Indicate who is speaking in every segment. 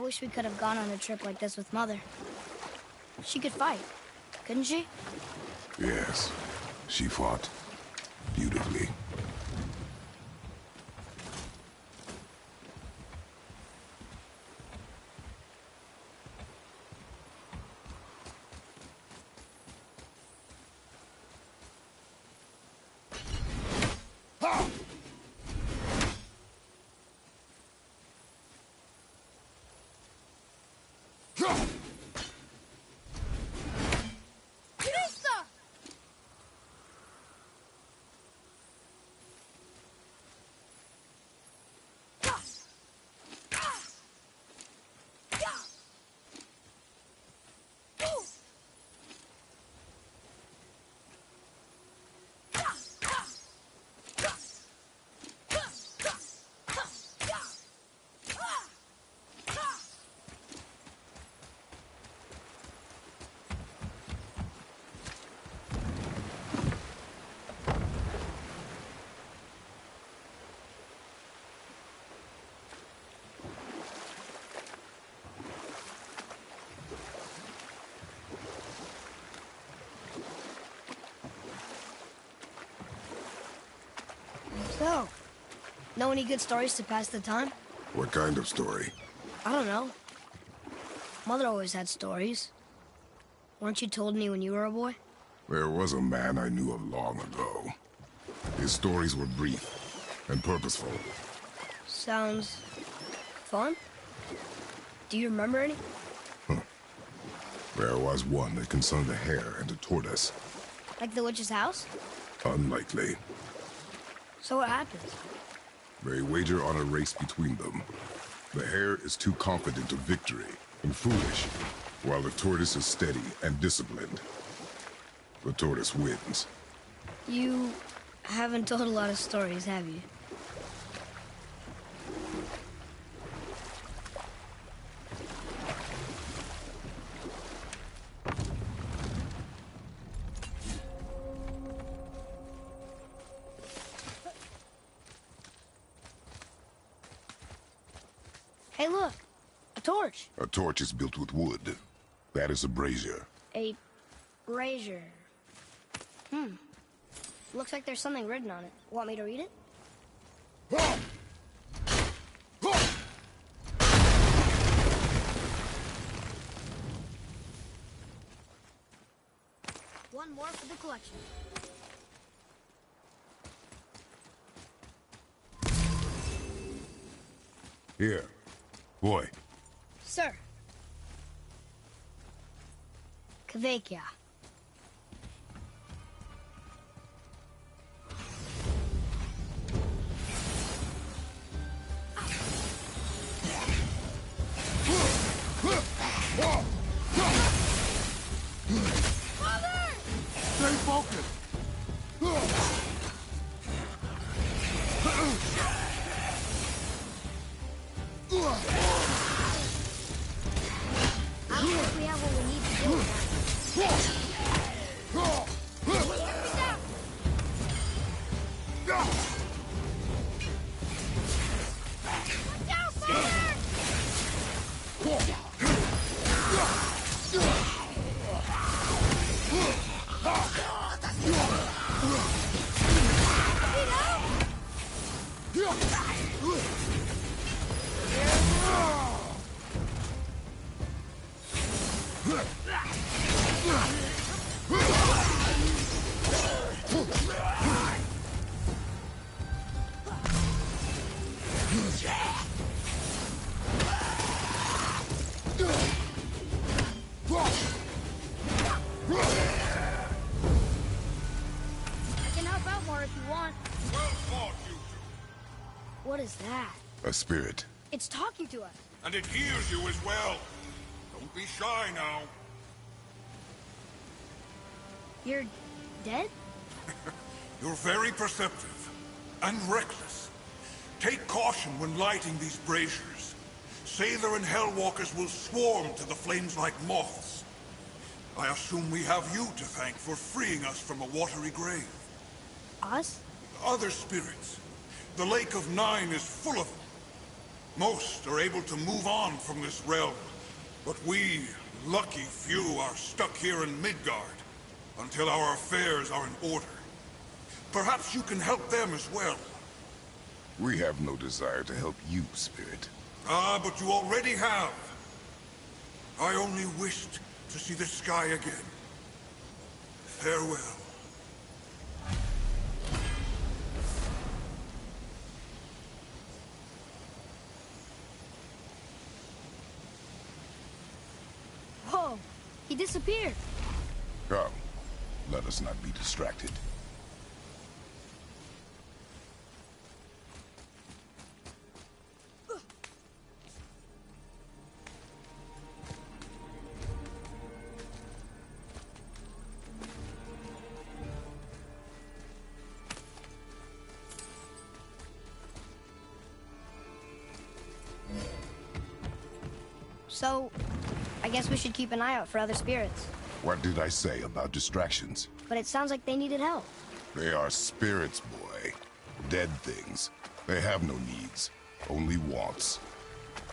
Speaker 1: wish we could have gone on a trip like this with Mother. She could fight, couldn't she?
Speaker 2: Yes, she fought beautifully.
Speaker 1: So, know any good stories to pass the time?
Speaker 2: What kind of story?
Speaker 1: I don't know. Mother always had stories. Weren't you told any when you were a boy?
Speaker 2: There was a man I knew of long ago. His stories were brief and purposeful.
Speaker 1: Sounds fun. Do you remember any?
Speaker 2: There was one that concerned a hare and a tortoise.
Speaker 1: Like the witch's house?
Speaker 2: Unlikely.
Speaker 1: So what happens?
Speaker 2: They wager on a race between them. The hare is too confident of victory and foolish, while the tortoise is steady and disciplined. The tortoise wins.
Speaker 1: You haven't told a lot of stories, have you? Hey, look! A torch!
Speaker 2: A torch is built with wood. That is a brazier.
Speaker 1: A brazier. Looks like there's something written on it. Want me to read it? One more for the collection.
Speaker 2: Here. Boy.
Speaker 1: Sir. Kvekia.
Speaker 2: Stay focused!
Speaker 1: I don't think we have what we need to do with that. Watch out, Father! I can help out more if you want.
Speaker 3: Well fought, you two.
Speaker 1: What is that?
Speaker 2: A spirit.
Speaker 1: It's talking to us.
Speaker 3: And it hears you as well. Don't be shy now.
Speaker 1: You're dead?
Speaker 3: You're very perceptive and reckless. Take caution when lighting these braziers. Sailor and Hellwalkers will swarm to the flames like moths. I assume we have you to thank for freeing us from a watery grave.
Speaker 1: Us?
Speaker 3: Other spirits. The Lake of Nine is full of them. Most are able to move on from this realm, but we, lucky few, are stuck here in Midgard until our affairs are in order. Perhaps you can help them as well.
Speaker 2: We have no desire to help you, Spirit.
Speaker 3: Ah, but you already have. I only wished to see the sky again. Farewell.
Speaker 1: Whoa! He disappeared.
Speaker 2: Come, let us not be distracted.
Speaker 1: So, I guess we should keep an eye out for other spirits.
Speaker 2: What did I say about distractions?
Speaker 1: But it sounds like they needed help.
Speaker 2: They are spirits, boy. Dead things. They have no needs, only wants.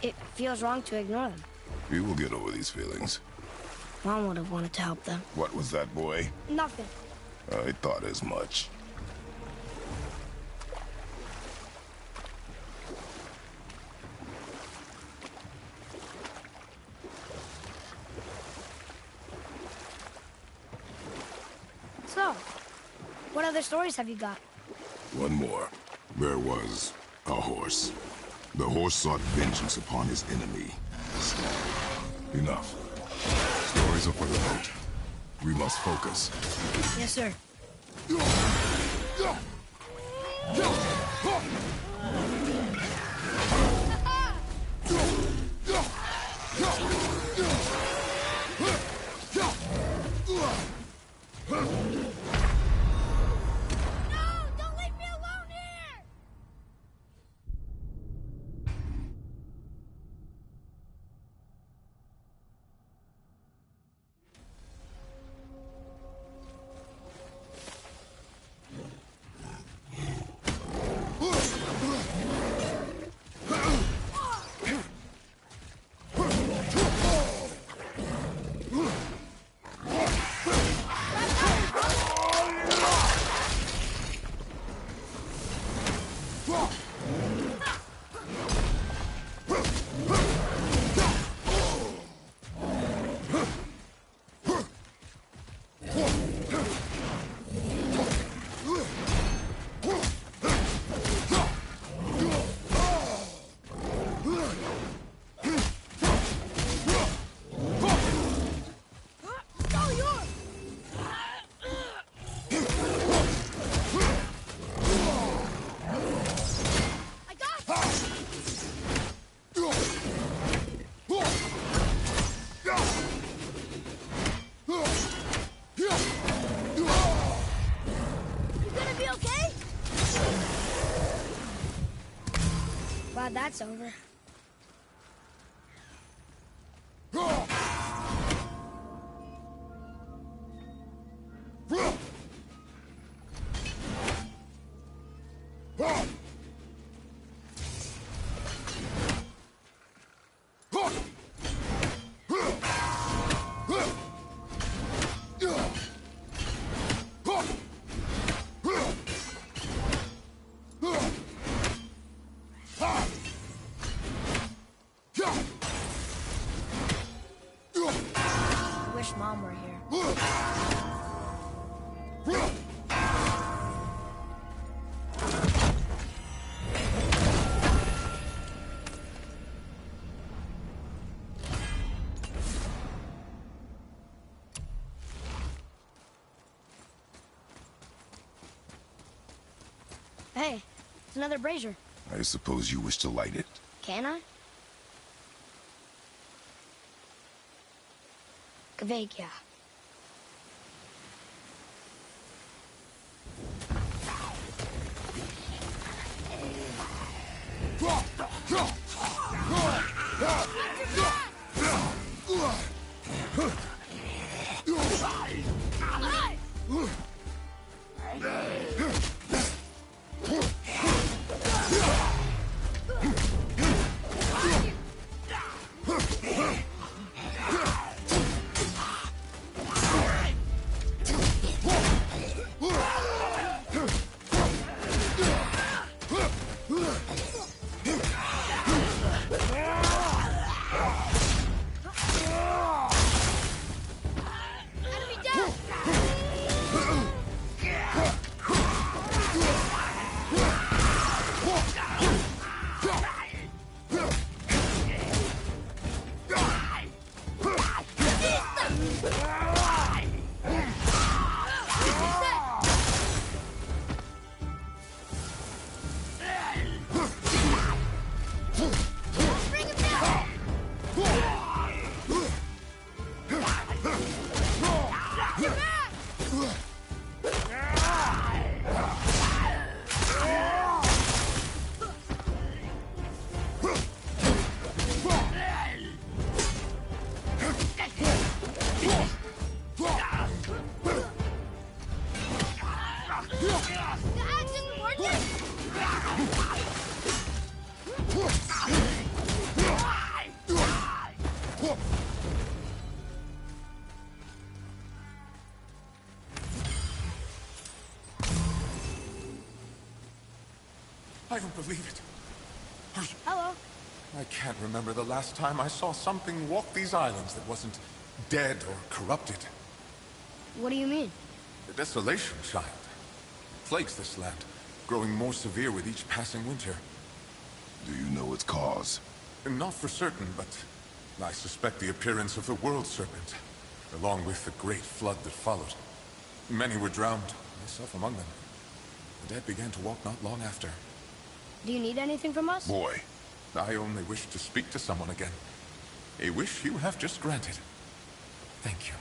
Speaker 1: It feels wrong to ignore them.
Speaker 2: We will get over these feelings.
Speaker 1: Mom would have wanted to help them.
Speaker 2: What was that, boy?
Speaker 1: Nothing.
Speaker 2: I thought as much.
Speaker 1: So, what other stories have you got?
Speaker 2: One more. There was a horse. The horse sought vengeance upon his enemy. Enough. Stories are for the boat. We must focus.
Speaker 1: Yes, sir. Glad that's over. Wish Mom were here. Hey, it's another brazier.
Speaker 2: I suppose you wish to light it.
Speaker 1: Can I? Kveikja.
Speaker 3: I don't believe it.
Speaker 1: Hello.
Speaker 3: I can't remember the last time I saw something walk these islands that wasn't dead or corrupted.
Speaker 1: What do you mean?
Speaker 3: The desolation, child. Plagues this land, growing more severe with each passing winter.
Speaker 2: Do you know its cause?
Speaker 3: Not for certain, but I suspect the appearance of the World Serpent, along with the great flood that followed. Many were drowned, myself among them. The dead began to walk not long after.
Speaker 1: Do you need anything from us?
Speaker 2: Boy,
Speaker 3: I only wish to speak to someone again. A wish you have just granted. Thank you.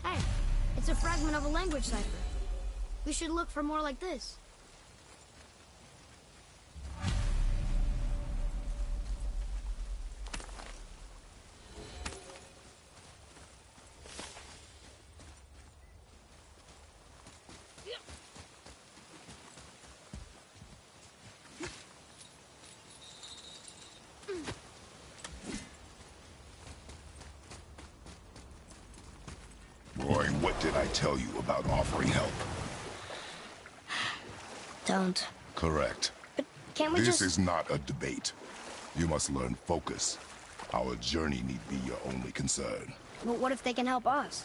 Speaker 1: Hey, it's a fragment of a language cipher. We should look for more like this.
Speaker 2: Boy, what did I tell you about offering help?
Speaker 1: Don't.
Speaker 2: Correct.
Speaker 1: But can't we
Speaker 2: This
Speaker 1: just...
Speaker 2: is not a debate. You must learn focus. Our journey need be your only concern.
Speaker 1: But what if they can help us?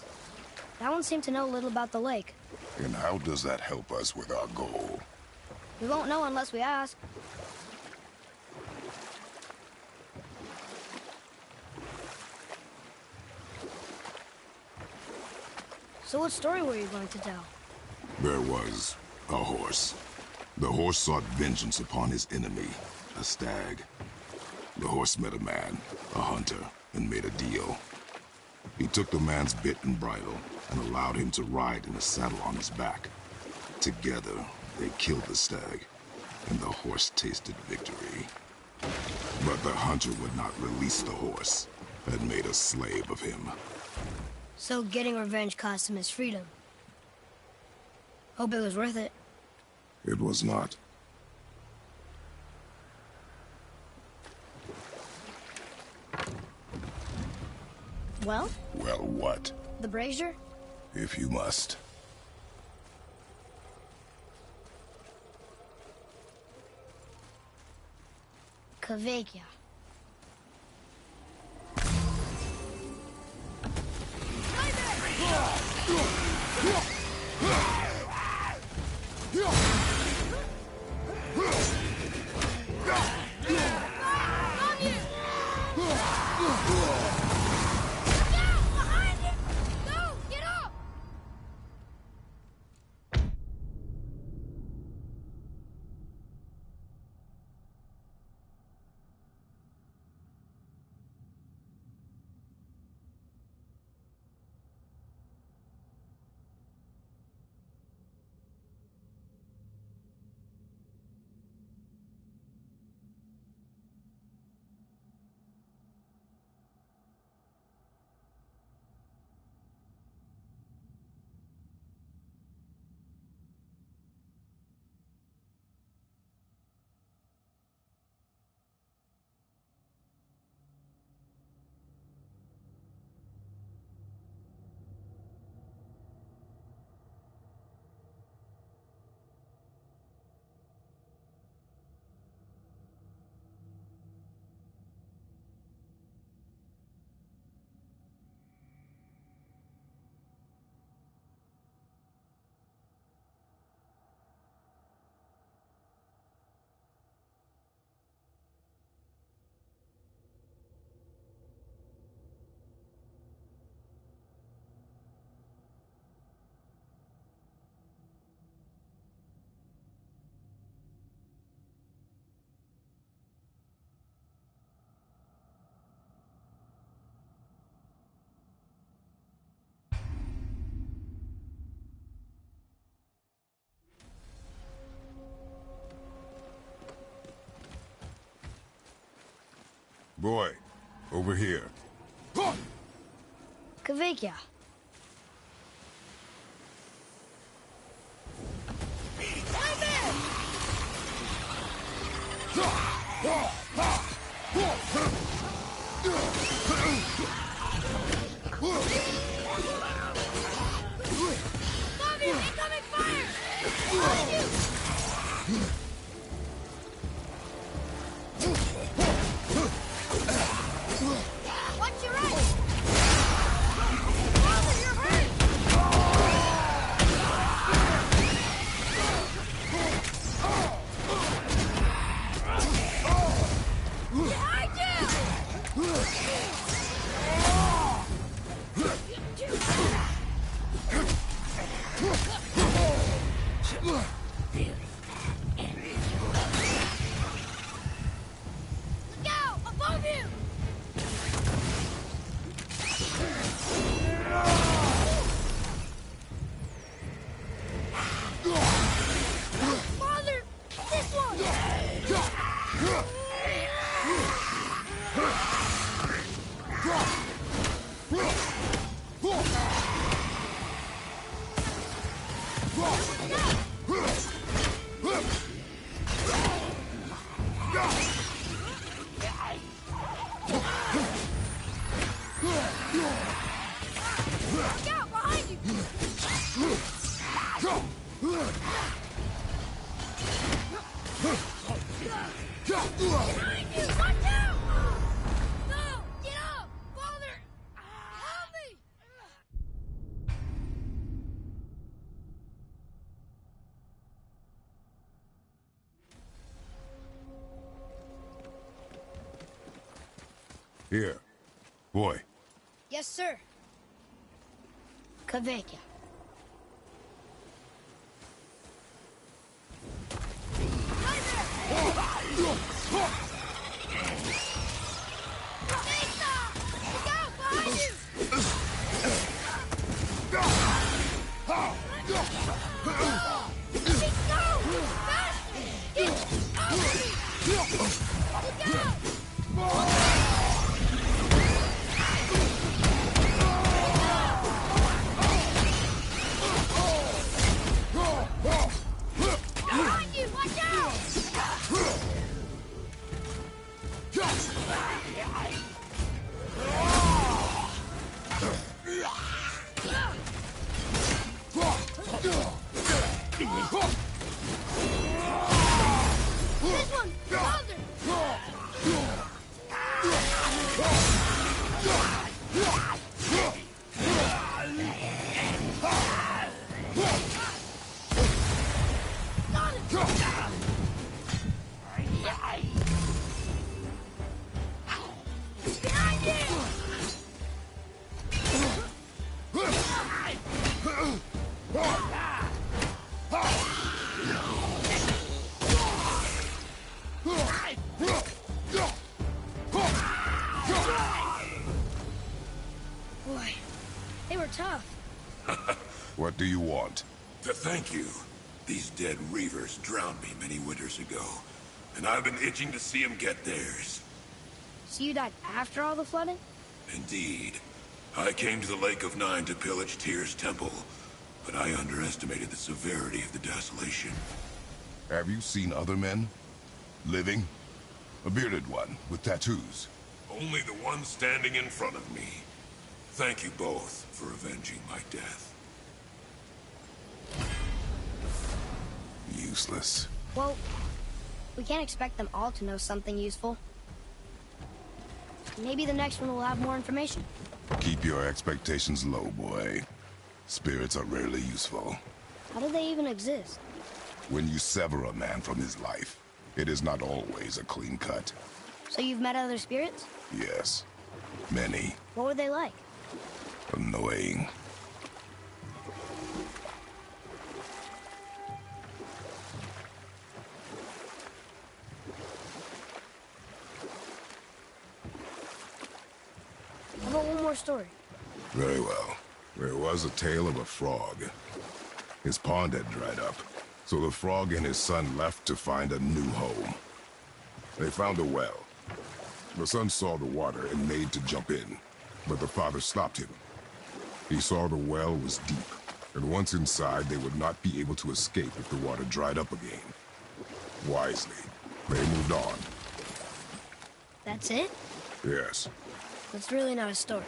Speaker 1: That one seemed to know a little about the lake.
Speaker 2: And how does that help us with our goal?
Speaker 1: We won't know unless we ask. So what story were you going to tell?
Speaker 2: There was a horse. The horse sought vengeance upon his enemy, a stag. The horse met a man, a hunter, and made a deal. He took the man's bit and bridle and allowed him to ride in a saddle on his back. Together, they killed the stag, and the horse tasted victory. But the hunter would not release the horse and made a slave of him.
Speaker 1: So getting revenge cost him his freedom. Hope it was worth it.
Speaker 2: It was not.
Speaker 1: Well,
Speaker 2: Well, what?
Speaker 1: the brazier?
Speaker 2: If you must.
Speaker 1: Kveikja.
Speaker 2: Boy, over here.
Speaker 1: Kveikja.
Speaker 4: Incoming fire! Behind you! Watch your right! Father, you're hurt! Behind Look out! Above you! Father! This one! Look out! Behind you! Behind you! Watch out! No! Get up! Father! Help me!
Speaker 2: Here. Boy.
Speaker 1: Yes, sir. Kveikja.
Speaker 4: Behind you! Watch out!
Speaker 1: This one! Father!
Speaker 4: Behind you!
Speaker 1: Boy, they were tough.
Speaker 2: What do you want?
Speaker 3: To thank you. These dead Reavers drowned me many winters ago, and I've been itching to see them get theirs.
Speaker 1: So you died after all the flooding?
Speaker 3: Indeed. I came to the Lake of Nine to pillage Tyr's temple, but I underestimated the severity of the desolation.
Speaker 2: Have you seen other men? Living? A bearded one with tattoos.
Speaker 3: Only the one standing in front of me. Thank you both for avenging my death.
Speaker 2: Useless.
Speaker 1: Well, we can't expect them all to know something useful. Maybe the next one will have more information.
Speaker 2: Keep your expectations low, boy. Spirits are rarely useful.
Speaker 1: How do they even exist?
Speaker 2: When you sever a man from his life, it is not always a clean cut.
Speaker 1: So you've met other spirits?
Speaker 2: Yes. Many.
Speaker 1: What were they like?
Speaker 2: Annoying.
Speaker 1: How about one more story?
Speaker 2: Very well. There was a tale of a frog. His pond had dried up, so the frog and his son left to find a new home. They found a well. The son saw the water and made to jump in, but the father stopped him. He saw the well was deep, and once inside, they would not be able to escape if the water dried up again. Wisely, they moved on.
Speaker 1: That's it?
Speaker 2: Yes.
Speaker 1: That's really not a story.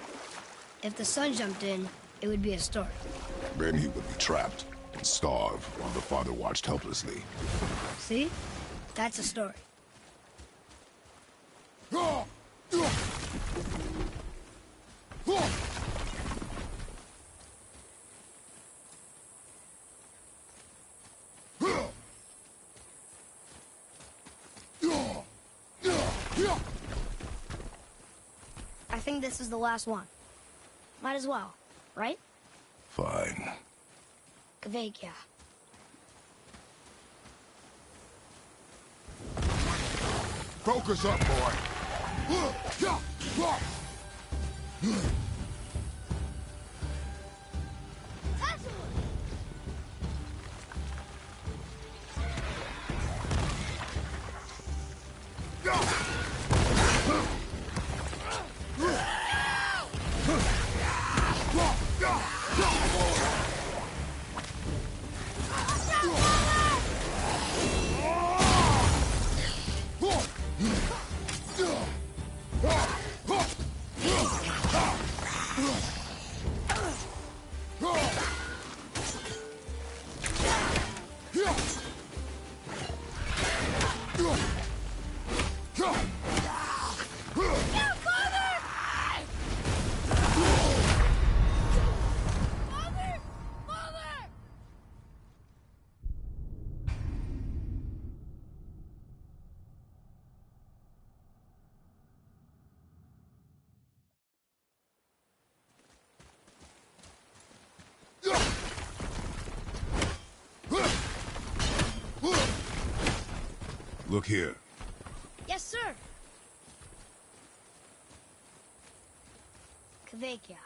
Speaker 1: If the son jumped in, it would be a story.
Speaker 2: Then he would be trapped and starve while the father watched helplessly.
Speaker 1: See? That's a story. I think this is the last one. Might as well, right?
Speaker 2: Fine.
Speaker 1: Kveikja.
Speaker 2: Focus up, boy! Look here.
Speaker 1: Yes, sir. Kveikja.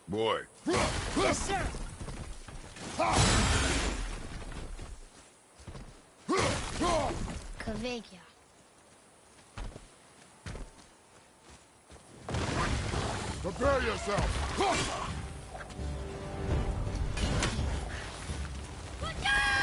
Speaker 2: Boy.
Speaker 1: Yes, sir. Kveikja.
Speaker 2: Prepare yourself!
Speaker 4: Look out!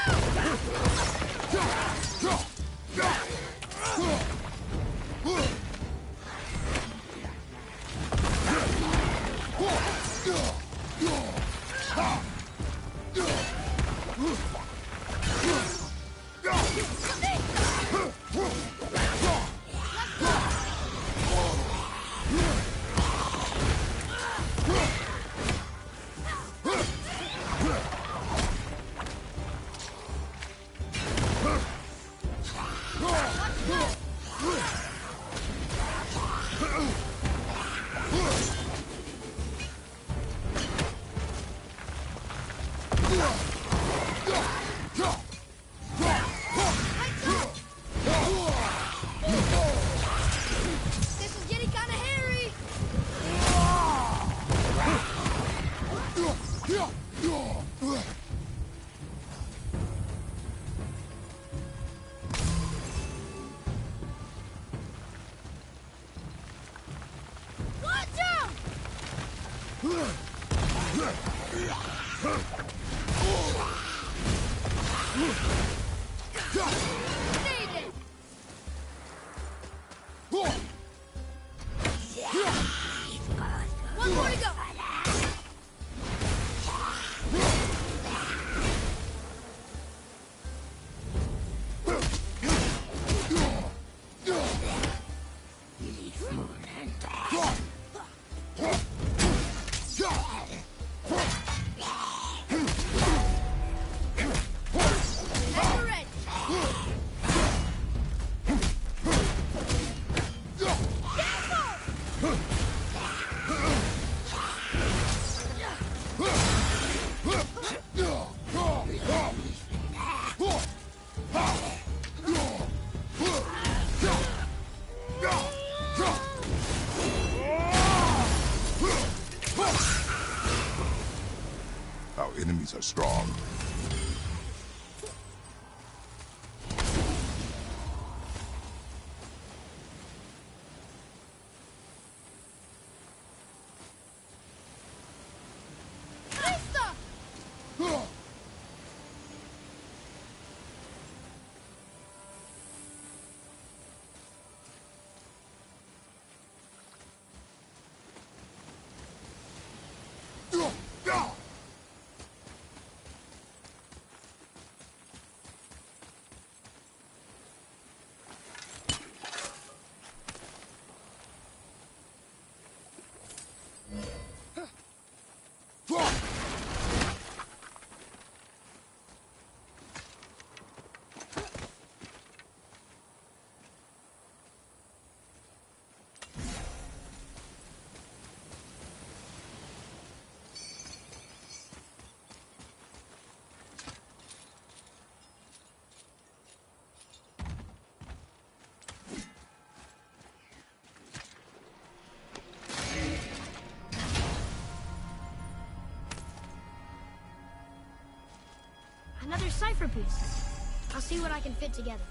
Speaker 4: This is getting kinda hairy! Watch out! Stay there! One more to go! And you're ready!
Speaker 2: Our enemies are strong.
Speaker 4: Lista!
Speaker 1: Another cipher piece. I'll see what I can fit together.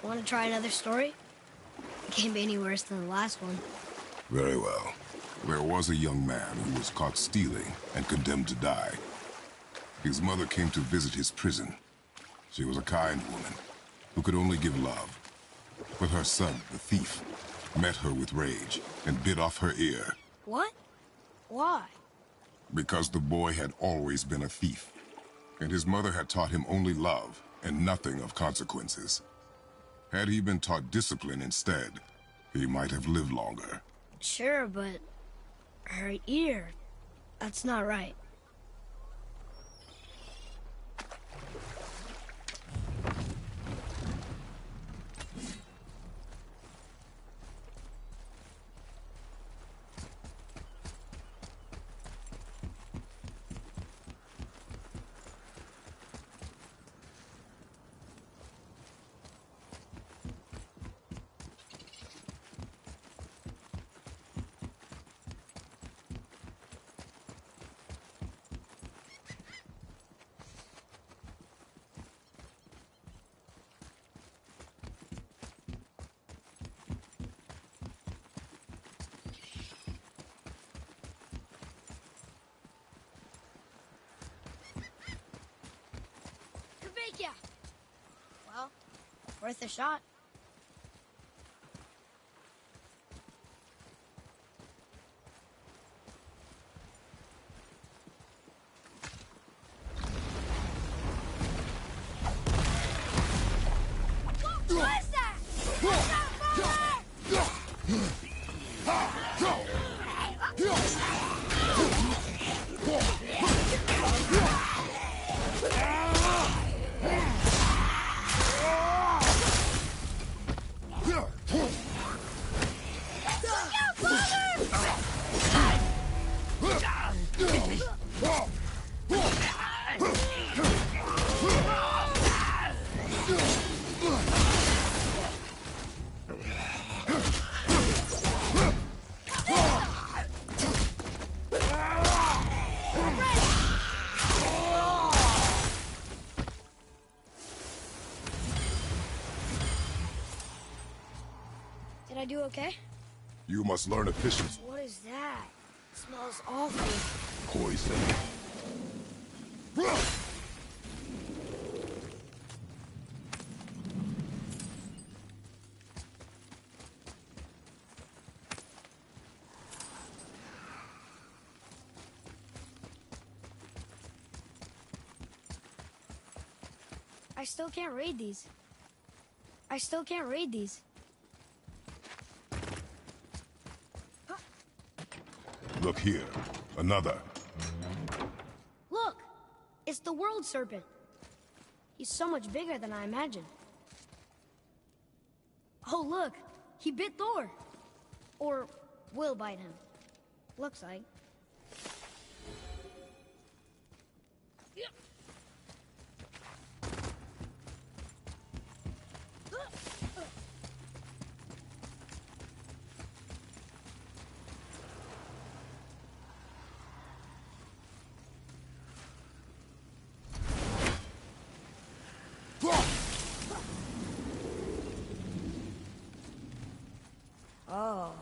Speaker 1: Want to try another story? It can't be any worse than the last one.
Speaker 2: Very well. There was a young man who was caught stealing and condemned to die. His mother came to visit his prison. She was a kind woman who could only give love. But her son, the thief, met her with rage and bit off her ear.
Speaker 1: What? Why?
Speaker 2: Because the boy had always been a thief, and his mother had taught him only love and nothing of consequences. Had he been taught discipline instead, he might have lived longer.
Speaker 1: Sure, but her ear, that's not right.
Speaker 4: Kavika!
Speaker 1: Well, worth a shot.
Speaker 4: What is that? Watch out, Father!
Speaker 1: Did I do okay?
Speaker 2: You must learn efficiency.
Speaker 1: What is that? It smells awful.
Speaker 2: Poison.
Speaker 1: I still can't read these. I still can't read these.
Speaker 2: Look here. Another.
Speaker 1: Look! It's the World Serpent. He's so much bigger than I imagined. Oh, look! He bit Thor! Or will bite him. Looks like. Oh.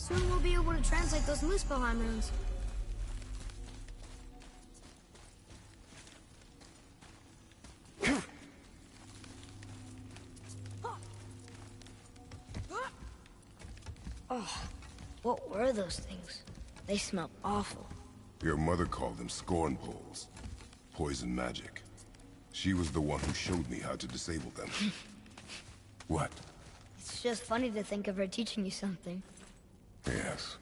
Speaker 1: Soon we'll be able to translate those Muspelheim runes. Oh, what were those things? They smelled awful.
Speaker 2: Your mother called them scorn poles. Poison magic. She was the one who showed me how to disable them. What?
Speaker 1: It's just funny to think of her teaching you something.
Speaker 2: Yes.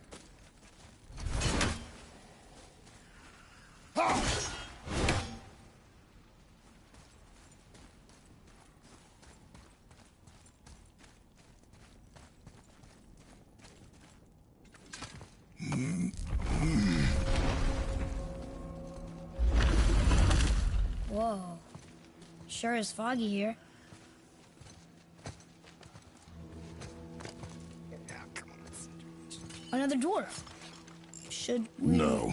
Speaker 1: Whoa. Sure is foggy here. Another dwarf. Should we...
Speaker 2: No.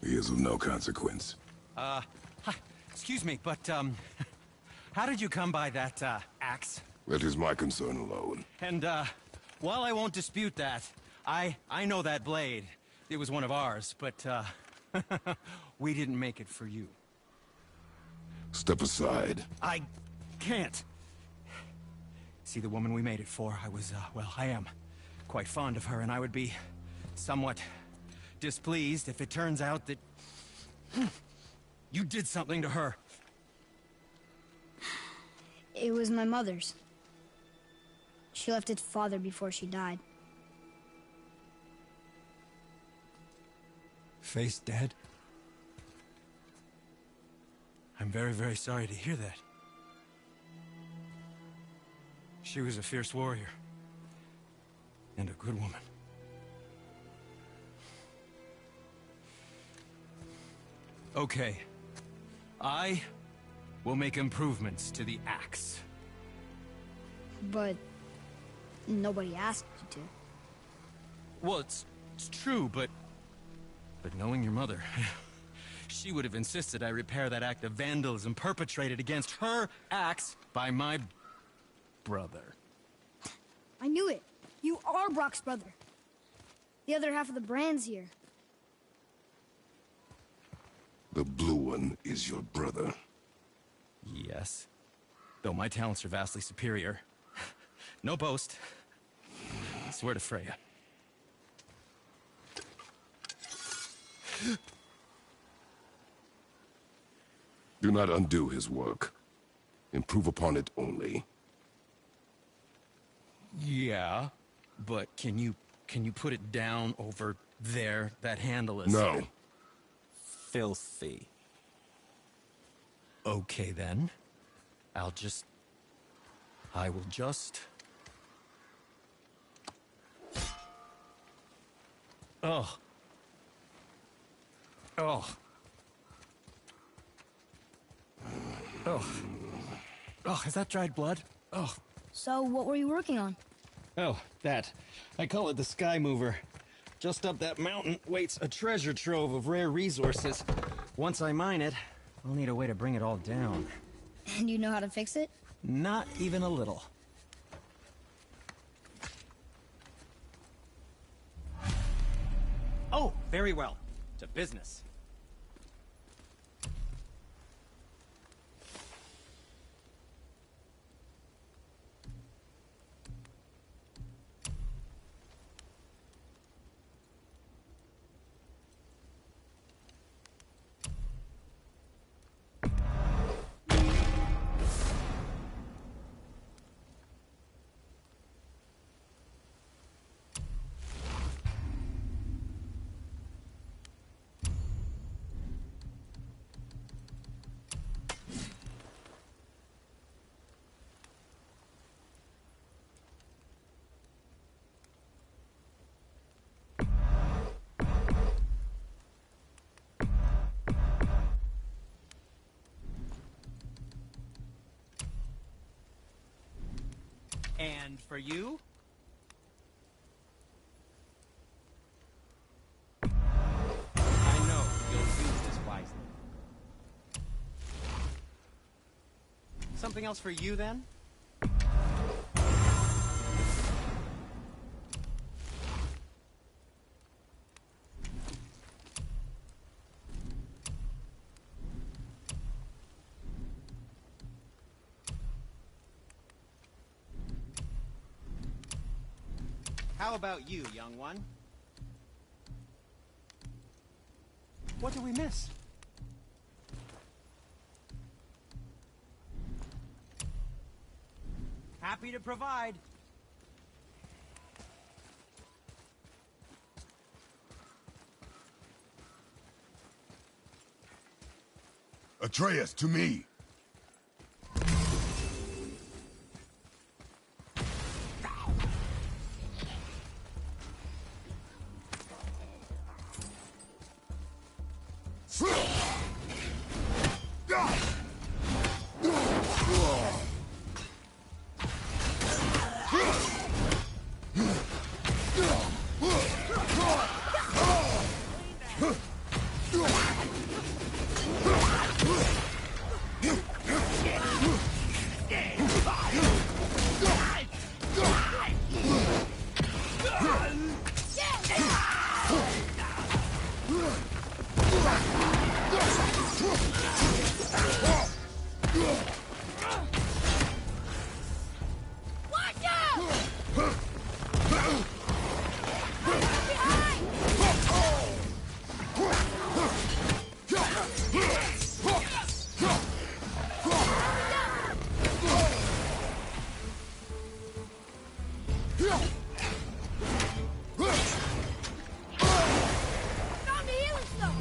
Speaker 2: He is of no consequence.
Speaker 5: Hi. Excuse me, but, how did you come by that, axe?
Speaker 2: That is my concern alone.
Speaker 5: And, while I won't dispute that, I know that blade. It was one of ours, but, we didn't make it for you.
Speaker 2: Step aside.
Speaker 5: I can't. See, the woman we made it for, well, I am quite fond of her, and I would be somewhat displeased if it turns out that you did something to her.
Speaker 1: It was my mother's. She left its father before she died.
Speaker 5: Face dead? I'm very, very sorry to hear that. She was a fierce warrior. And a good woman. Okay. I will make improvements to the axe.
Speaker 1: But nobody asked you to.
Speaker 5: Well, it's true, but knowing your mother, she would have insisted I repair that act of vandalism perpetrated against her axe by my brother.
Speaker 1: I knew it. You are Brock's brother. The other half of the brand's here.
Speaker 2: The blue one is your brother.
Speaker 5: Yes. Though my talents are vastly superior. No boast. I swear to Freya.
Speaker 2: Do not undo his work. Improve upon it only.
Speaker 5: Yeah, but can you put it down over there? That handle is...
Speaker 2: No.
Speaker 5: Filthy. Okay, then. I will just... Oh. Oh. Oh. Oh, is that dried blood? Oh.
Speaker 1: So, what were you working on?
Speaker 5: Oh, that. I call it the Sky Mover. Just up that mountain waits a treasure trove of rare resources. Once I mine it, I'll need a way to bring it all down.
Speaker 1: And you know how to fix it?
Speaker 5: Not even a little. Oh, very well. To business. And for you? I know you'll use this wisely. Something else for you, then? How about you, young one? What do we miss? Happy to provide.
Speaker 2: Atreus, to me!
Speaker 4: Watch out! Found the healing stone!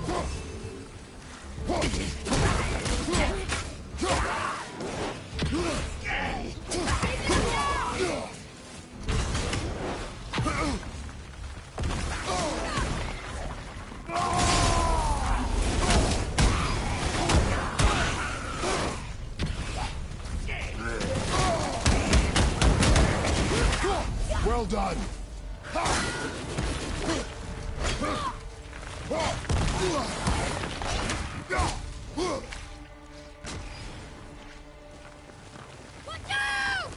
Speaker 2: Well done!
Speaker 4: Watch out!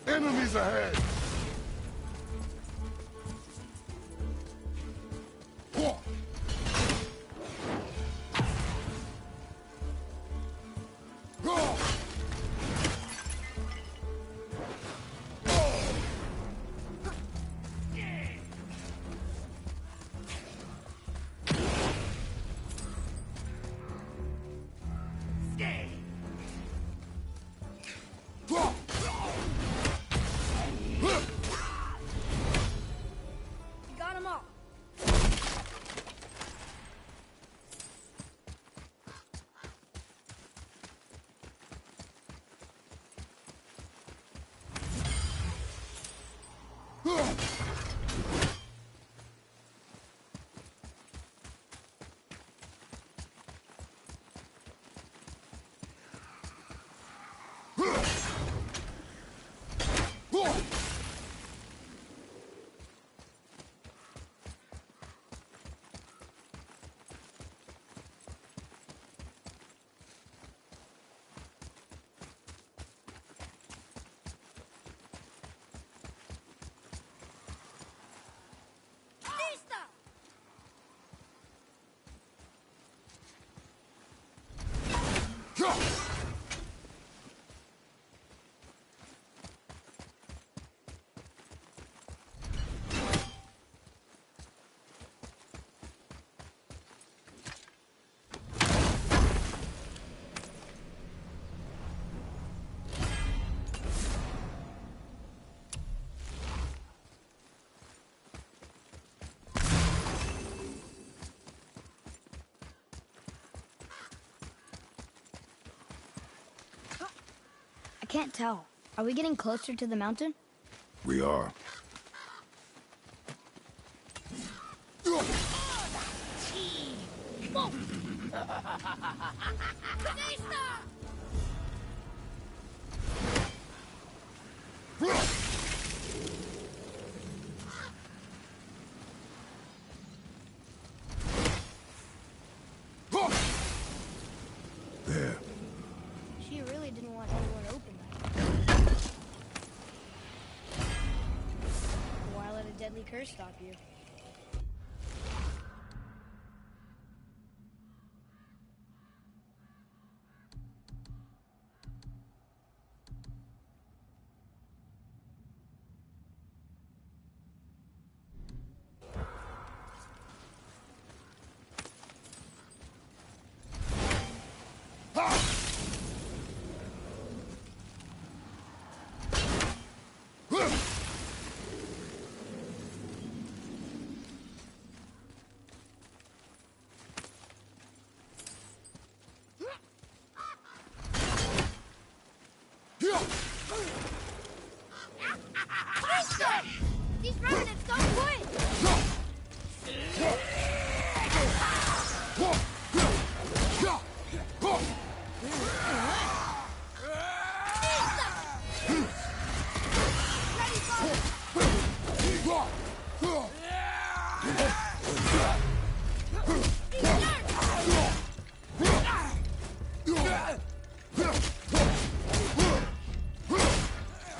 Speaker 2: Enemies ahead!
Speaker 4: You got him all. Lista!
Speaker 1: I can't tell. Are we getting closer to the mountain?
Speaker 2: We are.
Speaker 4: Whoa! Batista!
Speaker 2: There.
Speaker 1: She really didn't want anyone to open that. Why let a deadly curse stop you?
Speaker 4: These remnants don't quit!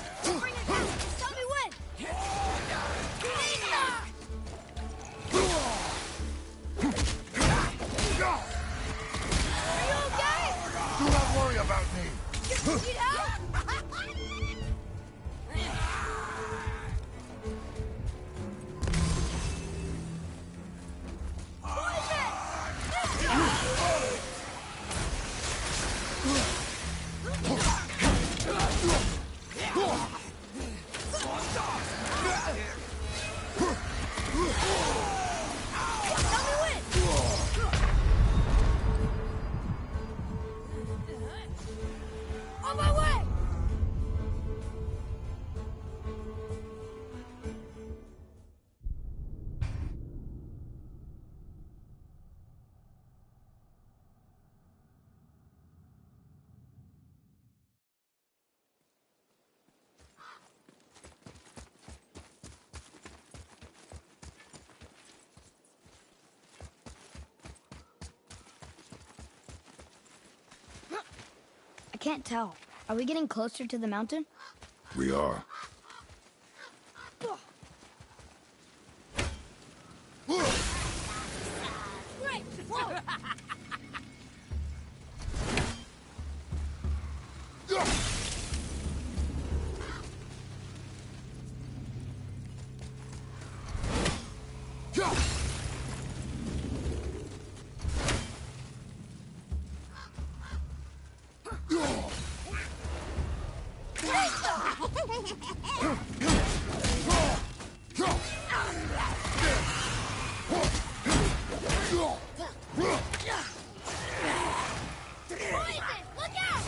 Speaker 4: Ready, bring it down! Tell me when! Are you okay?
Speaker 6: Do not worry about me.
Speaker 4: Need help? On my way!
Speaker 1: I can't tell. Are we getting closer to the mountain?
Speaker 2: We are.
Speaker 4: Great! Whoa! Poison! Look out!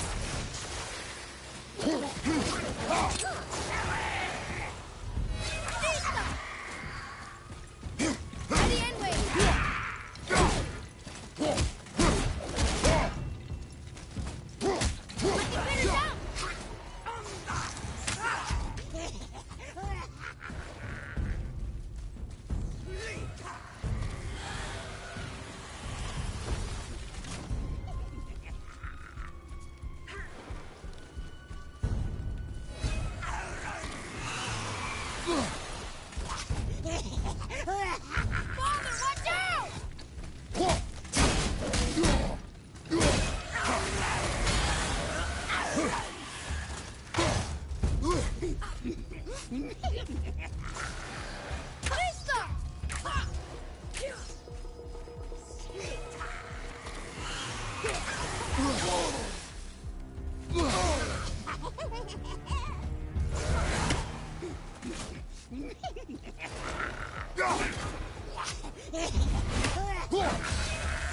Speaker 4: Batista! Ready and wait! Let me pin her down! Father, watch out!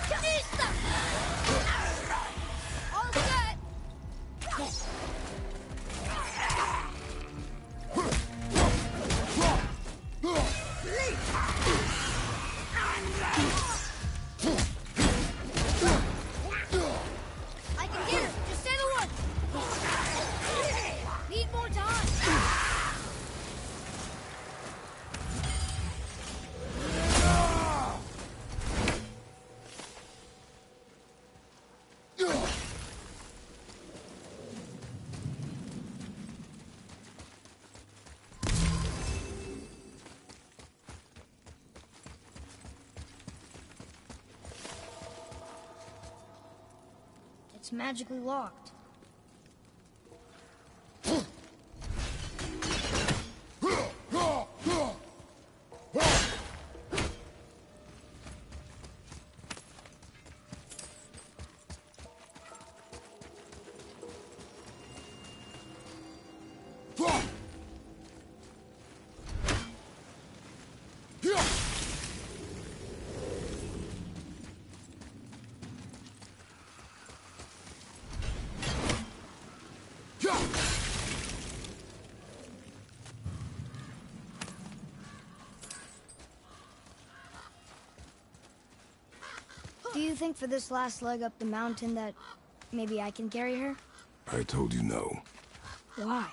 Speaker 4: Batista! Batista! All set!
Speaker 1: It's magically locked. Do you think for this last leg up the mountain that maybe I can carry her?
Speaker 2: I told you no.
Speaker 1: Why?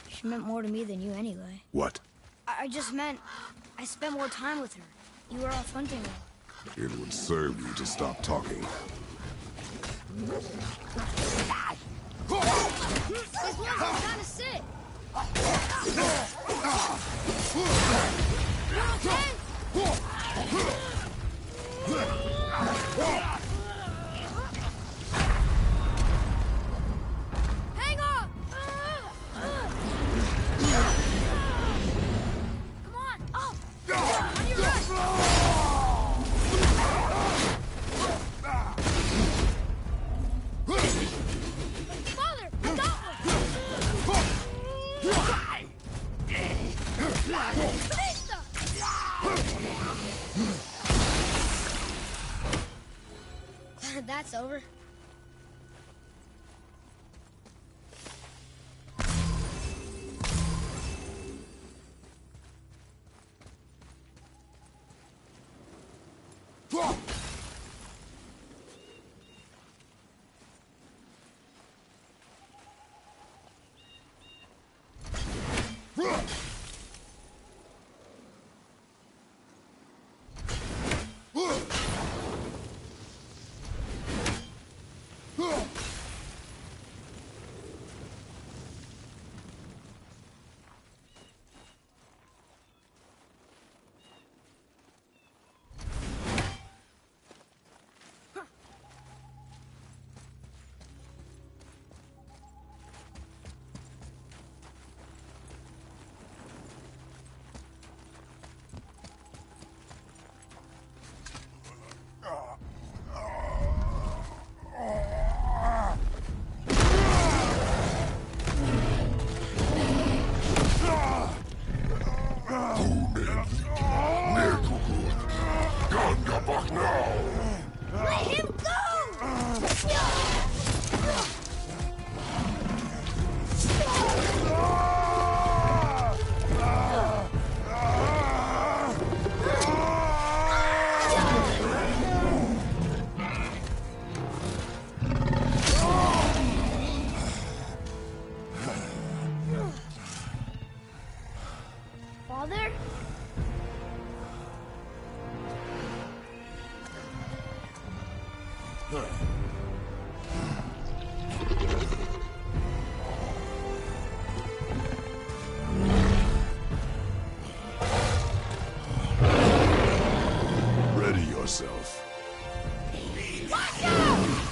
Speaker 1: She meant more to me than you anyway.
Speaker 2: What?
Speaker 1: I just meant I spent more time with her. You were off hunting her.
Speaker 2: It would serve you to stop talking.
Speaker 1: These ones are kind of sick. You okay? Hang on! Come on! Oh! On your right! Father! I got one! Krista! That's over. Let him Father?
Speaker 2: Ready yourself.
Speaker 4: Watch out!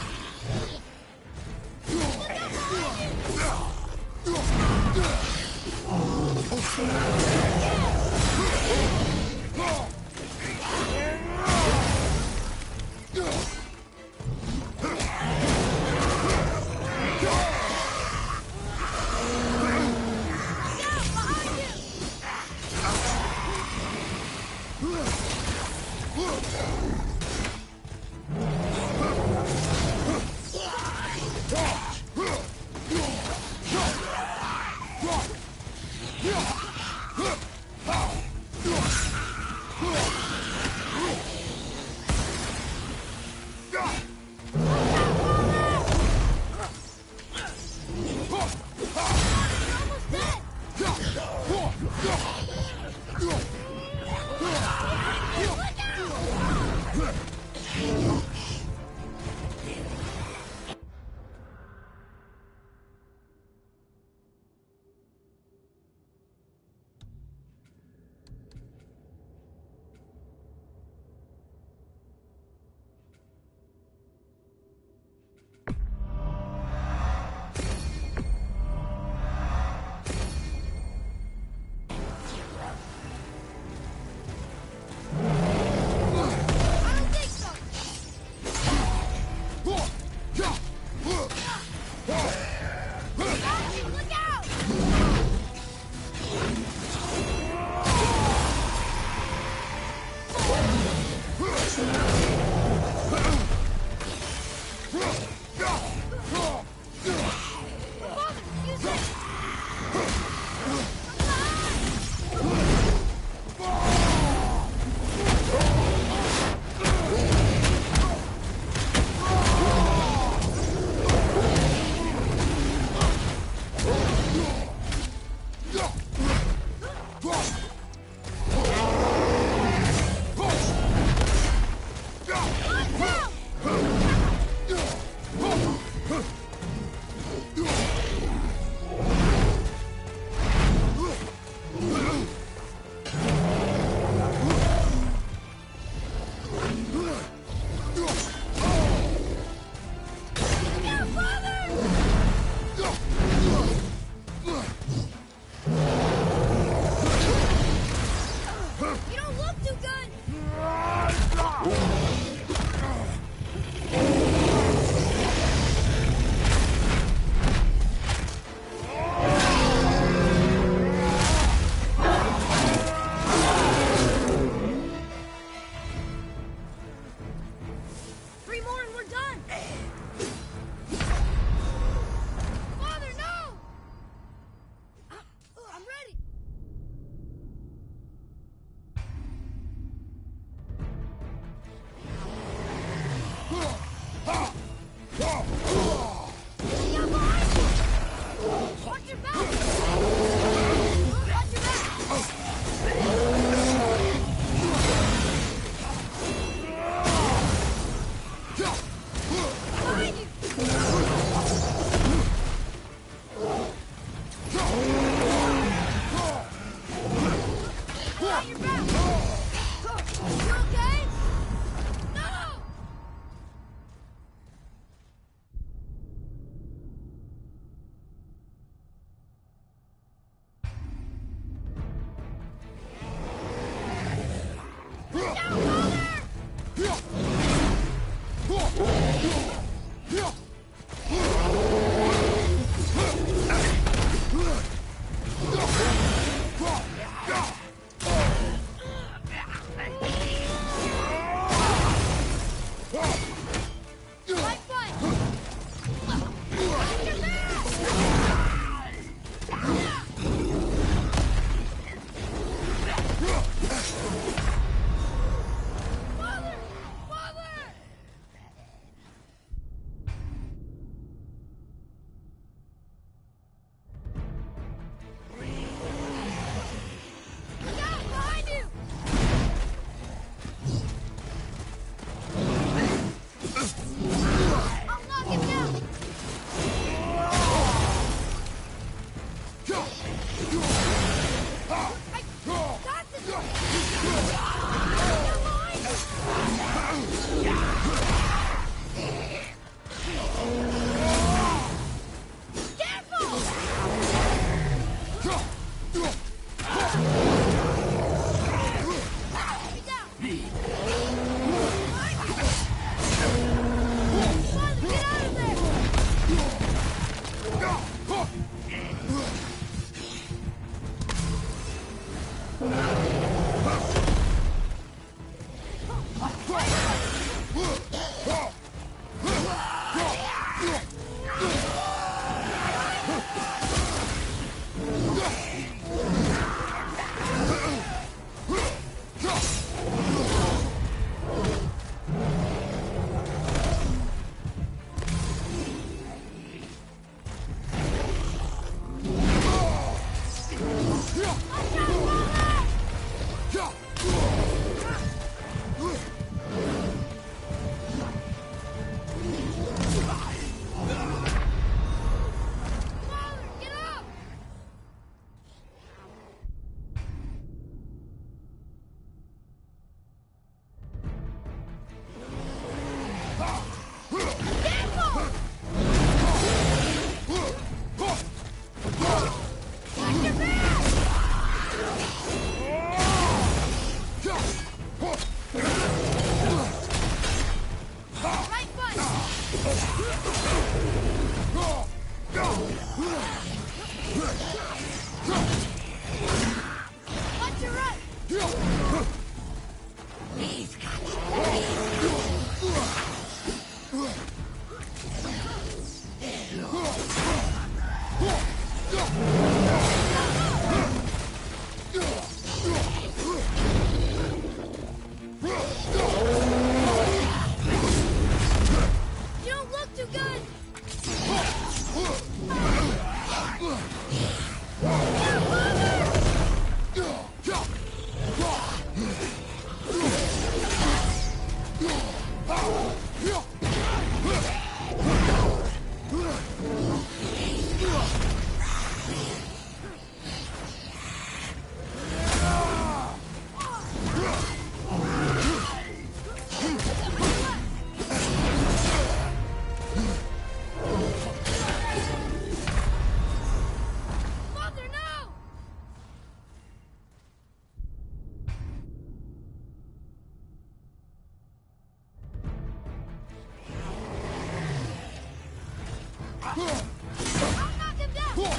Speaker 4: I'll knock him down!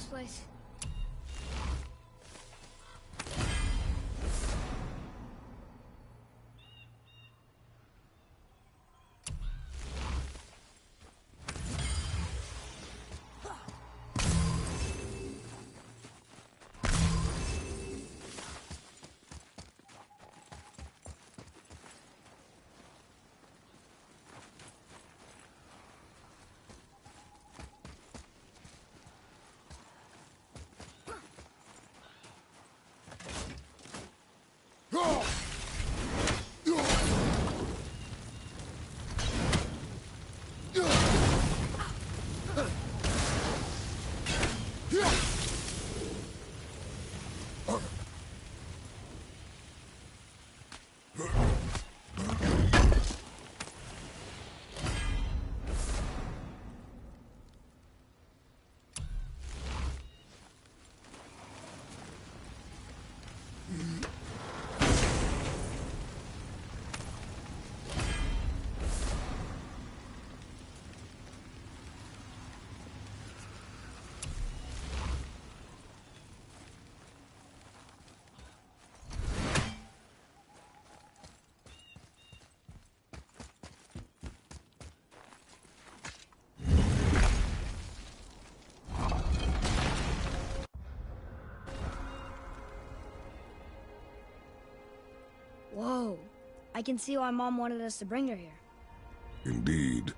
Speaker 4: Place. Whoa. I can see why Mom wanted us to bring her here.
Speaker 2: Indeed.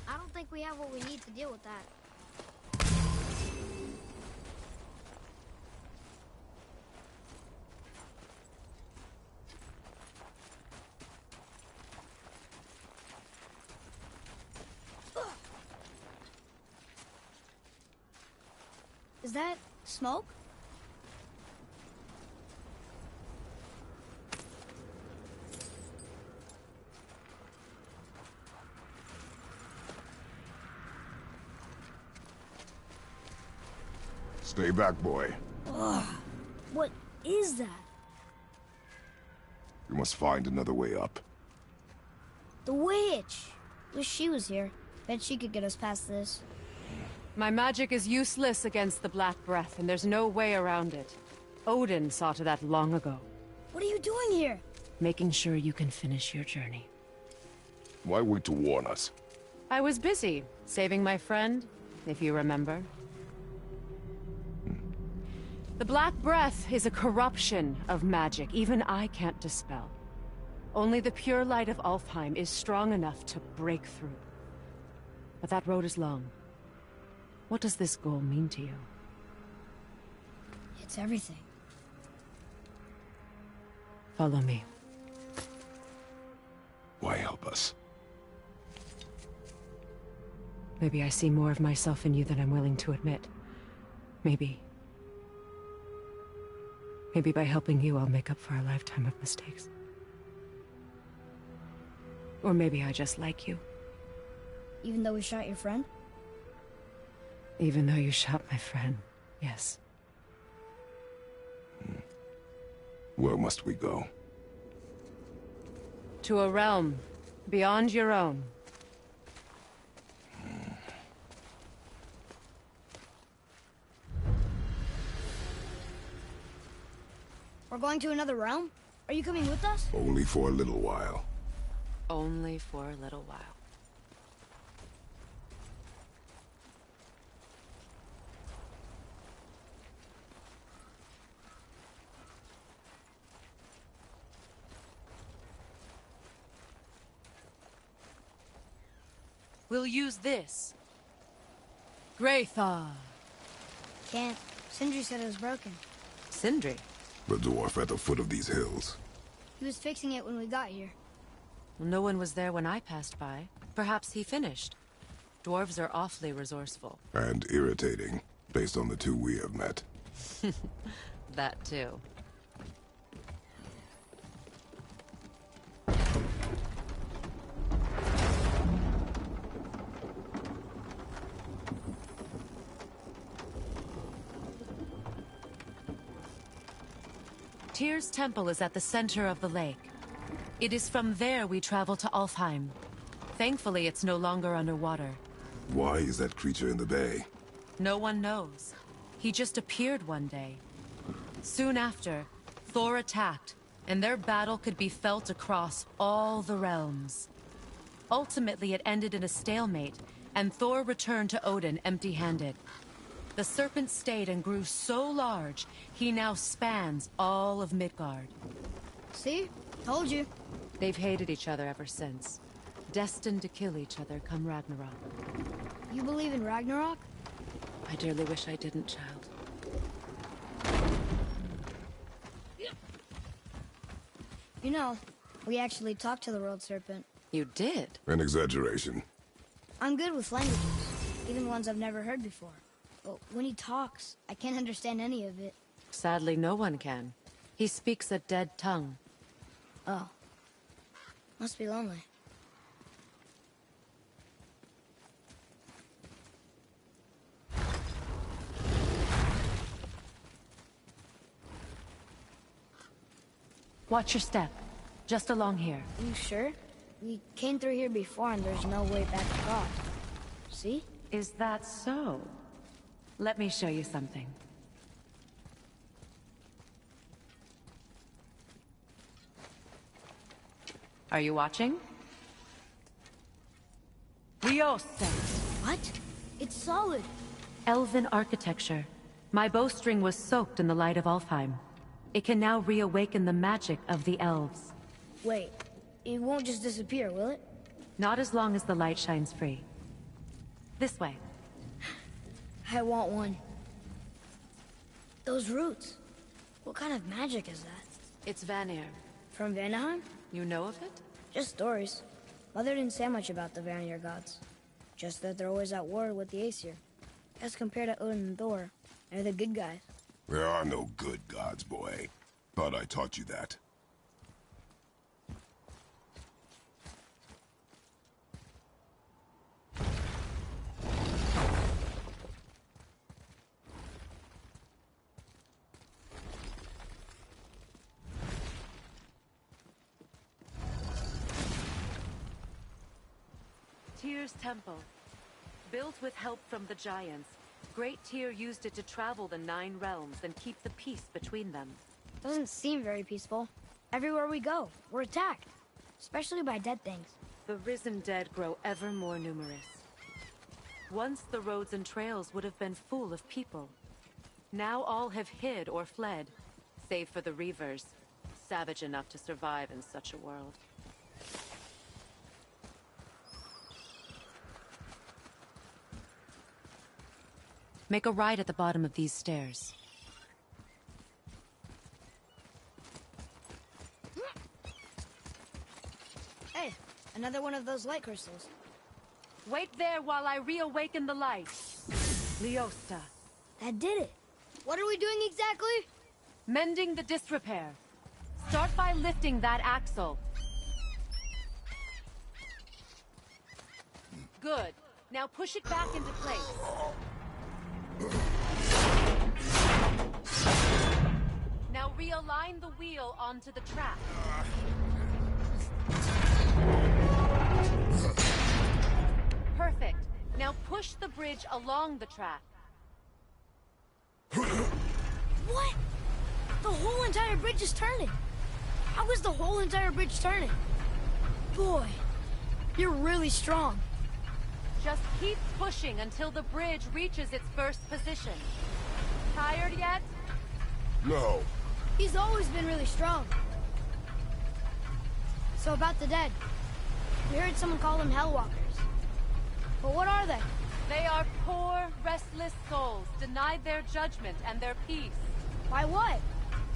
Speaker 4: I don't think we have what we need to deal with that. Is that smoke?
Speaker 2: Stay back, boy.
Speaker 1: What is that?
Speaker 2: We must find another way up.
Speaker 1: The witch! Wish she was here. Bet she could get us past this.
Speaker 7: My magic is useless against the Black Breath, and there's no way around it. Odin saw to that long ago.
Speaker 1: What are you doing here?
Speaker 7: Making sure you can finish your journey.
Speaker 2: Why wait to warn us?
Speaker 7: I was busy, saving my friend, if you remember. The Black Breath is a corruption of magic even I can't dispel. Only the pure light of Alfheim is strong enough to break through. But that road is long. What does this goal mean to you?
Speaker 1: It's everything.
Speaker 7: Follow me.
Speaker 2: Why help us?
Speaker 7: Maybe I see more of myself in you than I'm willing to admit. Maybe by helping you, I'll make up for a lifetime of mistakes. Or maybe I just like you.
Speaker 1: Even though we shot your friend?
Speaker 7: Even though you shot my friend, yes.
Speaker 2: Where must we go?
Speaker 7: To a realm beyond your own.
Speaker 1: We're going to another realm? Are you coming with us?
Speaker 2: Only for a little while.
Speaker 7: Only for a little while. We'll use this. Greythaw.
Speaker 1: Can't. Sindri said it was broken.
Speaker 7: Sindri.
Speaker 2: The dwarf at the foot of these hills.
Speaker 1: He was fixing it when we got here.
Speaker 7: No one was there when I passed by. Perhaps he finished. Dwarves are awfully resourceful.
Speaker 2: And irritating, based on the two we have met.
Speaker 7: That too. Tyr's temple is at the center of the lake. It is from there we travel to Alfheim. Thankfully, it's no longer underwater.
Speaker 2: Why is that creature in the bay?
Speaker 7: No one knows. He just appeared one day. Soon after, Thor attacked, and their battle could be felt across all the realms. Ultimately, it ended in a stalemate, and Thor returned to Odin empty-handed. The serpent stayed and grew so large, he now spans all of Midgard.
Speaker 1: See? Told you.
Speaker 7: They've hated each other ever since. Destined to kill each other come Ragnarok.
Speaker 1: You believe in Ragnarok?
Speaker 7: I dearly wish I didn't, child.
Speaker 1: You know, we actually talked to the World Serpent.
Speaker 7: You did?
Speaker 2: An exaggeration.
Speaker 1: I'm good with languages, even ones I've never heard before. But when he talks, I can't understand any of it.
Speaker 7: Sadly, no one can. He speaks a dead tongue.
Speaker 1: Oh. Must be lonely.
Speaker 7: Watch your step. Just along here.
Speaker 1: You sure? We came through here before and there's no way back to God. See?
Speaker 7: Is that so? Let me show you something. Are you watching? Ljósið.
Speaker 1: What? It's solid.
Speaker 7: Elven architecture. My bowstring was soaked in the light of Alfheim. It can now reawaken the magic of the elves.
Speaker 1: Wait, it won't just disappear, will it?
Speaker 7: Not as long as the light shines free. This way.
Speaker 1: I want one. Those roots. What kind of magic is that?
Speaker 7: It's Vanir.
Speaker 1: From Vanaheim?
Speaker 7: You know of it?
Speaker 1: Just stories. Mother didn't say much about the Vanir gods. Just that they're always at war with the Aesir. As compared to Odin and Thor, they're the good guys.
Speaker 2: There are no good gods, boy. Thought I taught you that.
Speaker 7: Tyr's temple. Built with help from the giants, Great Tyr used it to travel the 9 realms and keep the peace between them.
Speaker 1: Doesn't seem very peaceful. Everywhere we go, we're attacked. Especially by dead things.
Speaker 7: The risen dead grow ever more numerous. Once the roads and trails would have been full of people. Now all have hid or fled, save for the Reavers, savage enough to survive in such a world. Make a right at the bottom of these stairs.
Speaker 1: Hey, another one of those light crystals.
Speaker 7: Wait there while I reawaken the light. Leosta.
Speaker 1: That did it. What are we doing exactly?
Speaker 7: Mending the disrepair. Start by lifting that axle. Good. Now push it back into place. Now realign the wheel onto the track. Perfect. Now push the bridge along the track.
Speaker 1: What? The whole entire bridge is turning. How is the whole entire bridge turning? Boy, you're really strong.
Speaker 7: Just keep pushing until the bridge reaches its first position. Tired yet?
Speaker 2: No.
Speaker 1: He's always been really strong. So about the dead. We heard someone call them Hellwalkers. But what are they?
Speaker 7: They are poor, restless souls, denied their judgment and their peace.
Speaker 1: By what?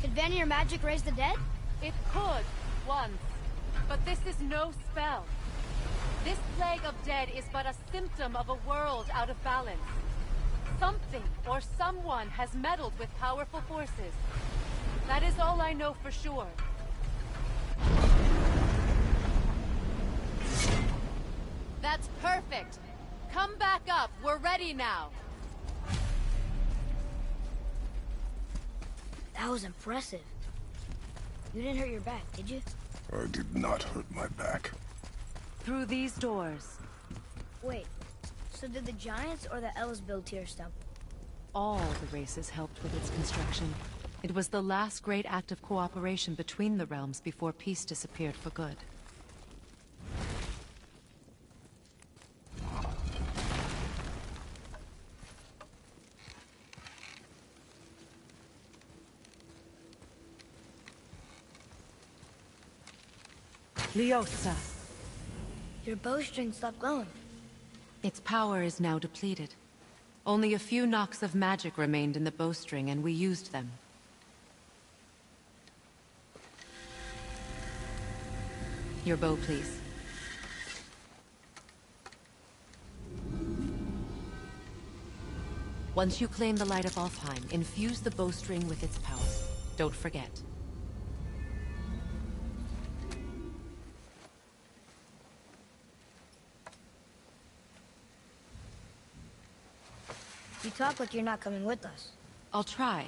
Speaker 1: Could Vanir magic raise the dead?
Speaker 7: It could, once. But this is no spell. This plague of dead is but a symptom of a world out of balance. Something or someone has meddled with powerful forces. That is all I know for sure. That's perfect. Come back up. We're ready now.
Speaker 1: That was impressive. You didn't hurt your back, did you?
Speaker 2: I did not hurt my back.
Speaker 7: Through these doors.
Speaker 1: Wait, so did the Giants or the Elves build Tyr's temple?
Speaker 7: All the races helped with its construction. It was the last great act of cooperation between the realms before peace disappeared for good. Leosa.
Speaker 1: Your bowstring stopped glowing.
Speaker 7: Its power is now depleted. Only a few knocks of magic remained in the bowstring, and we used them. Your bow, please. Once you claim the Light of Alfheim, infuse the bowstring with its power. Don't forget.
Speaker 1: You talk like you're not coming with us.
Speaker 7: I'll try,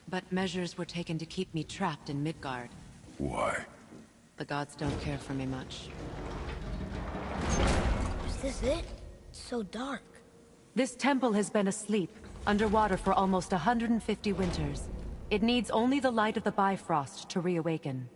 Speaker 7: but measures were taken to keep me trapped in Midgard.
Speaker 2: Why?
Speaker 7: The gods don't care for me much.
Speaker 1: Is this it? It's so dark.
Speaker 7: This temple has been asleep, underwater for almost 150 winters. It needs only the light of the Bifrost to reawaken.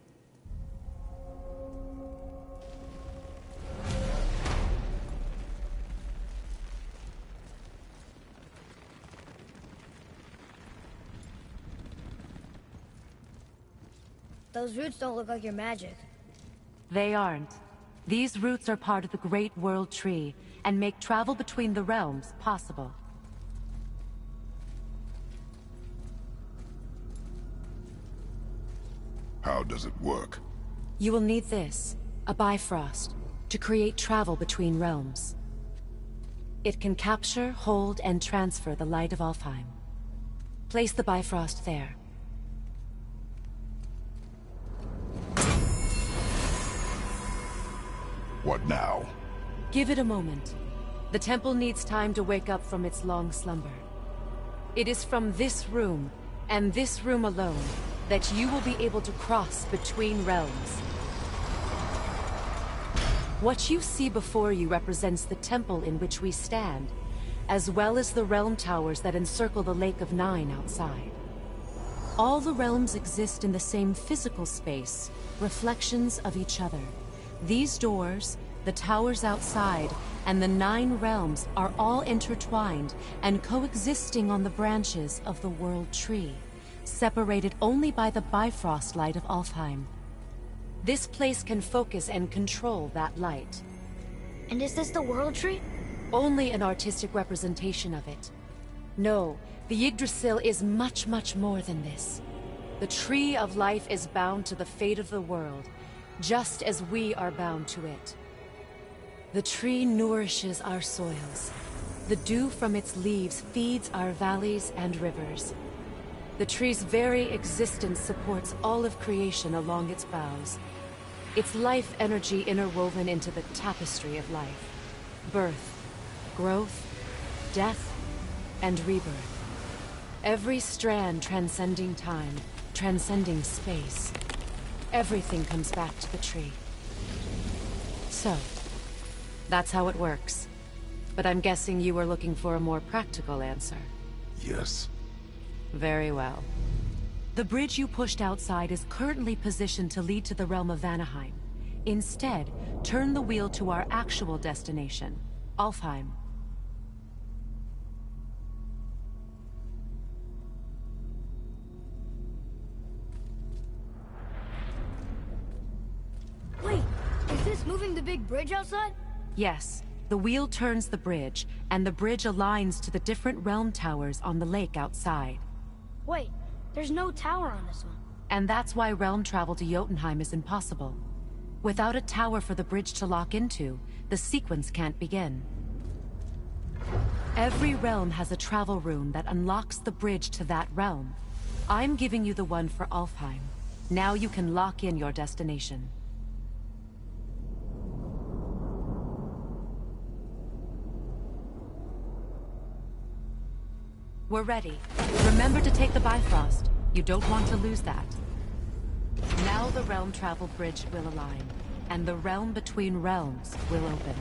Speaker 1: Those roots don't look like your magic.
Speaker 7: They aren't. These roots are part of the Great World Tree, and make travel between the realms possible.
Speaker 2: How does it work?
Speaker 7: You will need this, a Bifrost, to create travel between realms. It can capture, hold, and transfer the Light of Alfheim. Place the Bifrost there.
Speaker 2: What now?
Speaker 7: Give it a moment. The temple needs time to wake up from its long slumber. It is from this room, and this room alone, that you will be able to cross between realms. What you see before you represents the temple in which we stand, as well as the realm towers that encircle the Lake of Nine outside. All the realms exist in the same physical space, reflections of each other. These doors, the towers outside, and the 9 realms are all intertwined and coexisting on the branches of the World Tree, separated only by the Bifrost light of Alfheim. This place can focus and control that light.
Speaker 1: And is this the World Tree?
Speaker 7: Only an artistic representation of it. No, the Yggdrasil is much, much more than this. The Tree of Life is bound to the fate of the world, just as we are bound to it. The tree nourishes our soils. The dew from its leaves feeds our valleys and rivers. The tree's very existence supports all of creation along its boughs. Its life energy interwoven into the tapestry of life. Birth, growth, death, and rebirth. Every strand transcending time, transcending space. Everything comes back to the tree. So, that's how it works. But I'm guessing you were looking for a more practical answer.
Speaker 2: Yes.
Speaker 7: Very well. The bridge you pushed outside is currently positioned to lead to the realm of Vanaheim. Instead, turn the wheel to our actual destination, Alfheim.
Speaker 1: Wait, is this moving the big bridge outside?
Speaker 7: Yes, the wheel turns the bridge, and the bridge aligns to the different realm towers on the lake outside.
Speaker 1: Wait, there's no tower on this one.
Speaker 7: And that's why realm travel to Jotunheim is impossible. Without a tower for the bridge to lock into, the sequence can't begin. Every realm has a travel rune that unlocks the bridge to that realm. I'm giving you the one for Alfheim. Now you can lock in your destination. We're ready. Remember to take the Bifrost. You don't want to lose that. Now the realm travel bridge will align, and the realm between realms will open.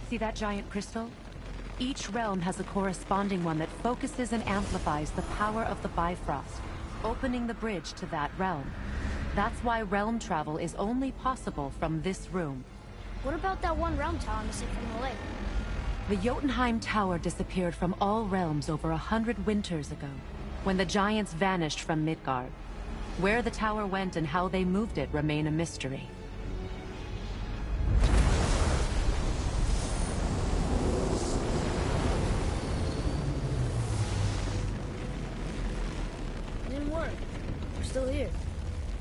Speaker 7: See that giant crystal? Each realm has a corresponding one that focuses and amplifies the power of the Bifrost, opening the bridge to that realm. That's why realm travel is only possible from this room.
Speaker 1: What about that one realm tower missing from the lake?
Speaker 7: The Jotunheim Tower disappeared from all realms over 100 winters ago, when the giants vanished from Midgard. Where the tower went and how they moved it remain a mystery.
Speaker 1: It didn't work. We're still here.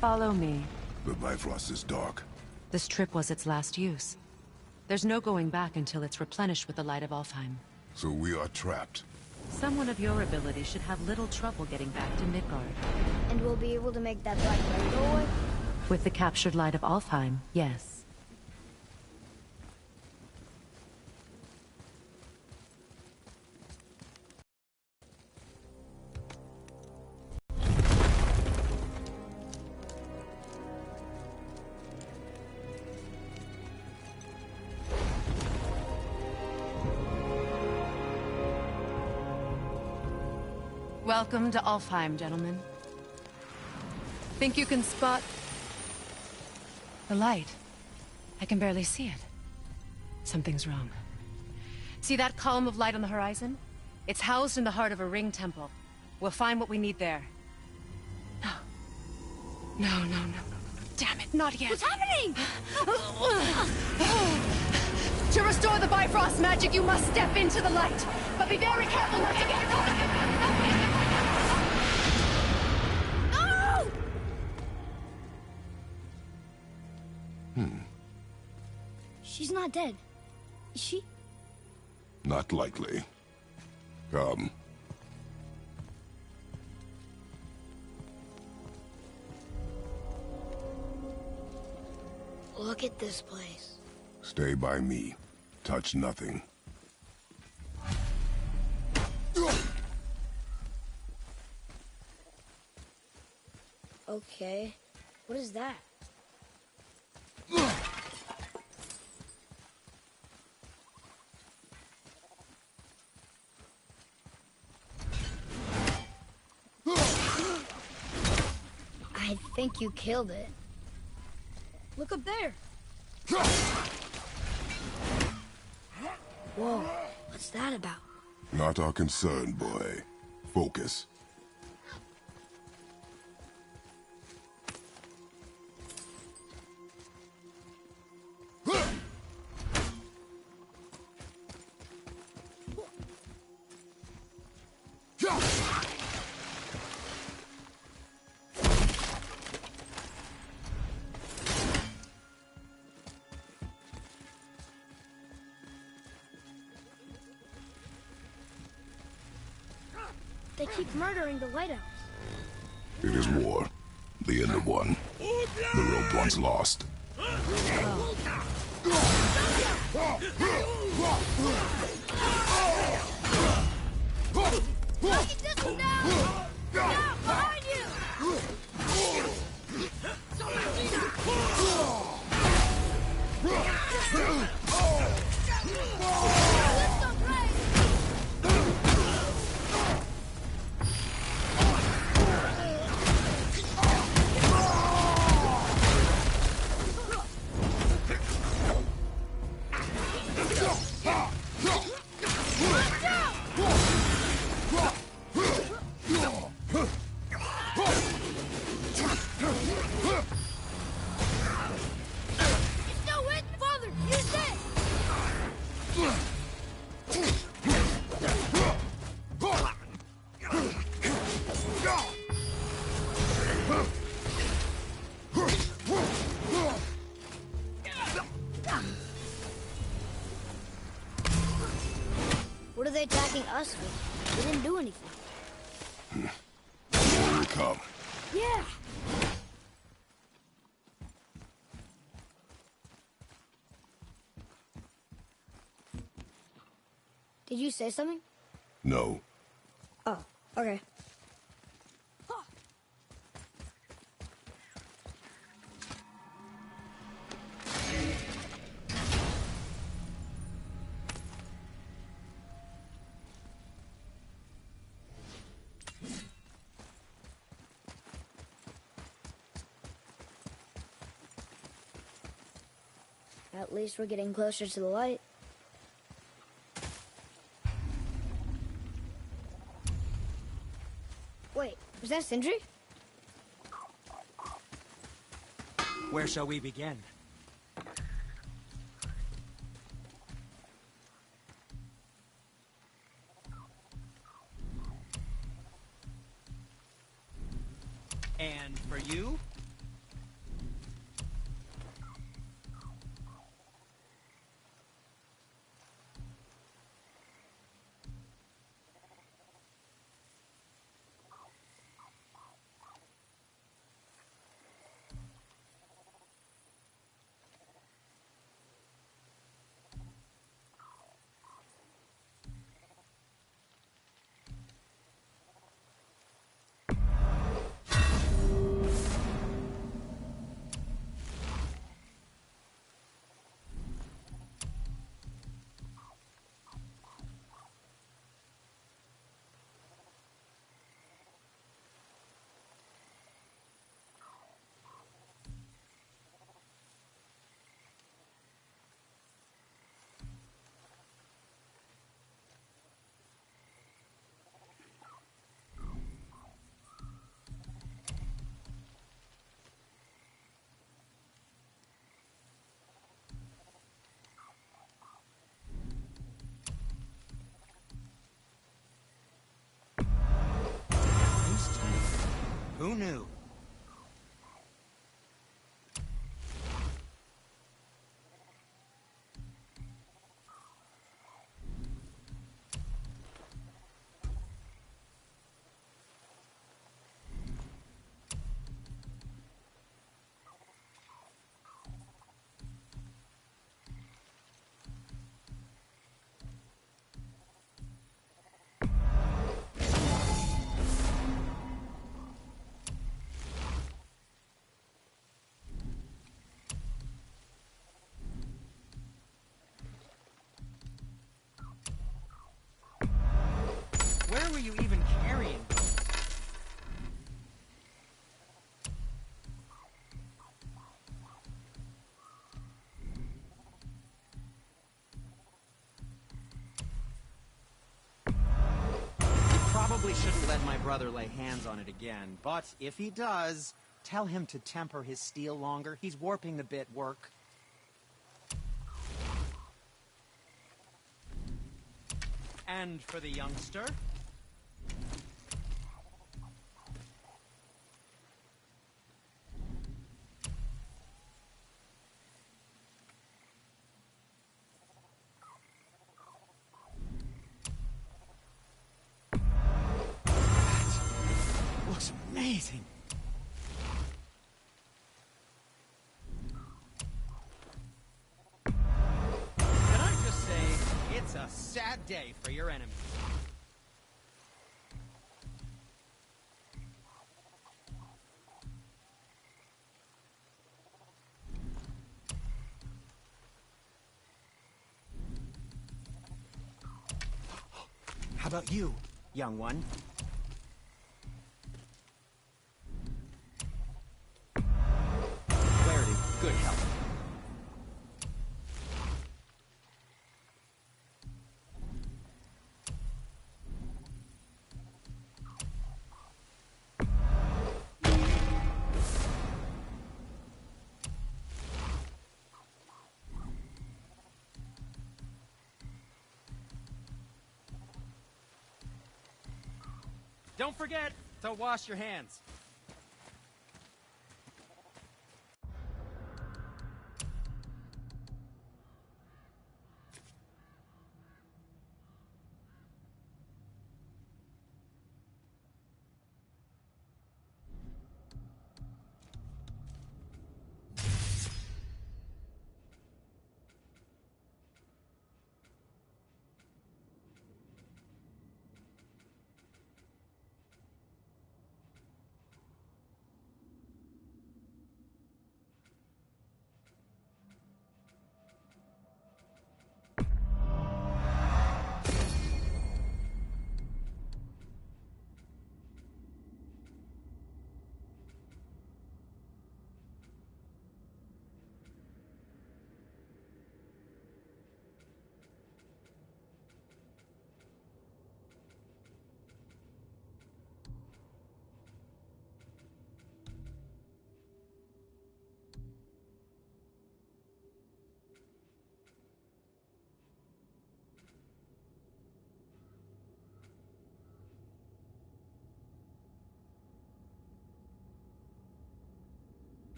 Speaker 7: Follow me.
Speaker 2: The Bifrost is dark.
Speaker 7: This trip was its last use. There's no going back until it's replenished with the light of Alfheim.
Speaker 2: So we are trapped.
Speaker 7: Someone of your ability should have little trouble getting back to Midgard.
Speaker 1: And we'll be able to make that black light go away?
Speaker 7: With the captured light of Alfheim, yes. Welcome to Alfheim, gentlemen. Think you can spot the light? I can barely see it. Something's wrong. See that column of light on the horizon? It's housed in the heart of a ring temple. We'll find what we need there. No. No. Damn it, not yet.
Speaker 1: What's happening?
Speaker 7: To restore the Bifrost magic, you must step into the light. But be very careful not to get caught.
Speaker 1: She's not dead. Is she?
Speaker 2: Not likely. Come.
Speaker 1: Look at this place.
Speaker 2: Stay by me. Touch nothing.
Speaker 1: Okay. What is that? I think you killed it. Look up there. Whoa, what's that about?
Speaker 2: Not our concern, boy. Focus.
Speaker 1: They keep murdering the lighthouse.
Speaker 2: It is war. The end of one. The robed one's lost.
Speaker 4: Look at this one now! Now, behind you! Let's go, Blade! It's no wit! Father, use this!
Speaker 1: What are they attacking us with? We didn't do anything.
Speaker 2: Here we come.
Speaker 1: Yeah! Did you say something?
Speaker 2: No.
Speaker 1: Oh, okay. At least we're getting closer to the light. Wait, was that Sindri?
Speaker 5: Where shall we begin? And for you? Who knew? probably shouldn't let my brother lay hands on it again, but if he does, tell him to temper his steel longer. He's warping the bit work. And for the youngster. That looks amazing. Can I just say, it's a sad day for your enemies. How about you, young one? Clarity, good health. Don't forget to wash your hands.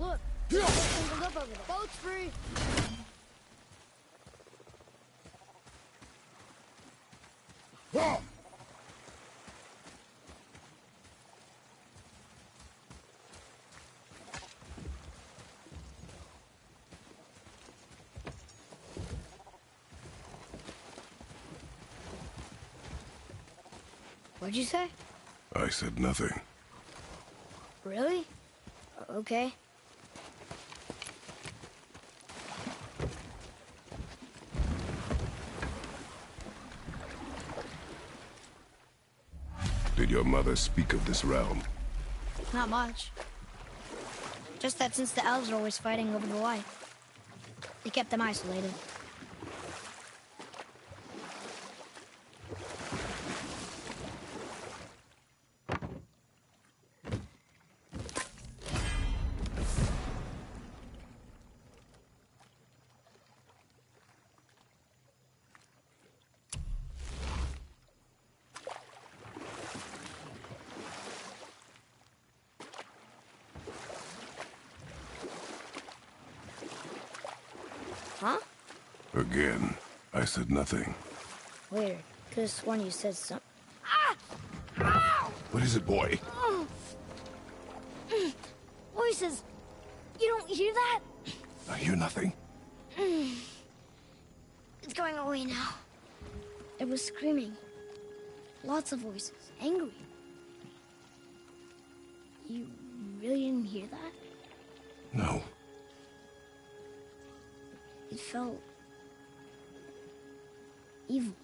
Speaker 1: Look, look up over there. Boat's free. What'd you say?
Speaker 2: I said nothing.
Speaker 1: Really? Okay.
Speaker 2: Did your mother speak of this realm?
Speaker 1: Not much. Just that since the elves are always fighting over the light, they kept them isolated. Huh?
Speaker 2: Again, I said nothing.
Speaker 1: Weird. Could have sworn you said something.
Speaker 2: What is it, boy?
Speaker 1: Voices! You don't hear that?
Speaker 2: I hear nothing.
Speaker 1: It's going away now. It was screaming. Lots of voices. Angry. You really didn't hear that?
Speaker 2: No.
Speaker 1: It felt evil.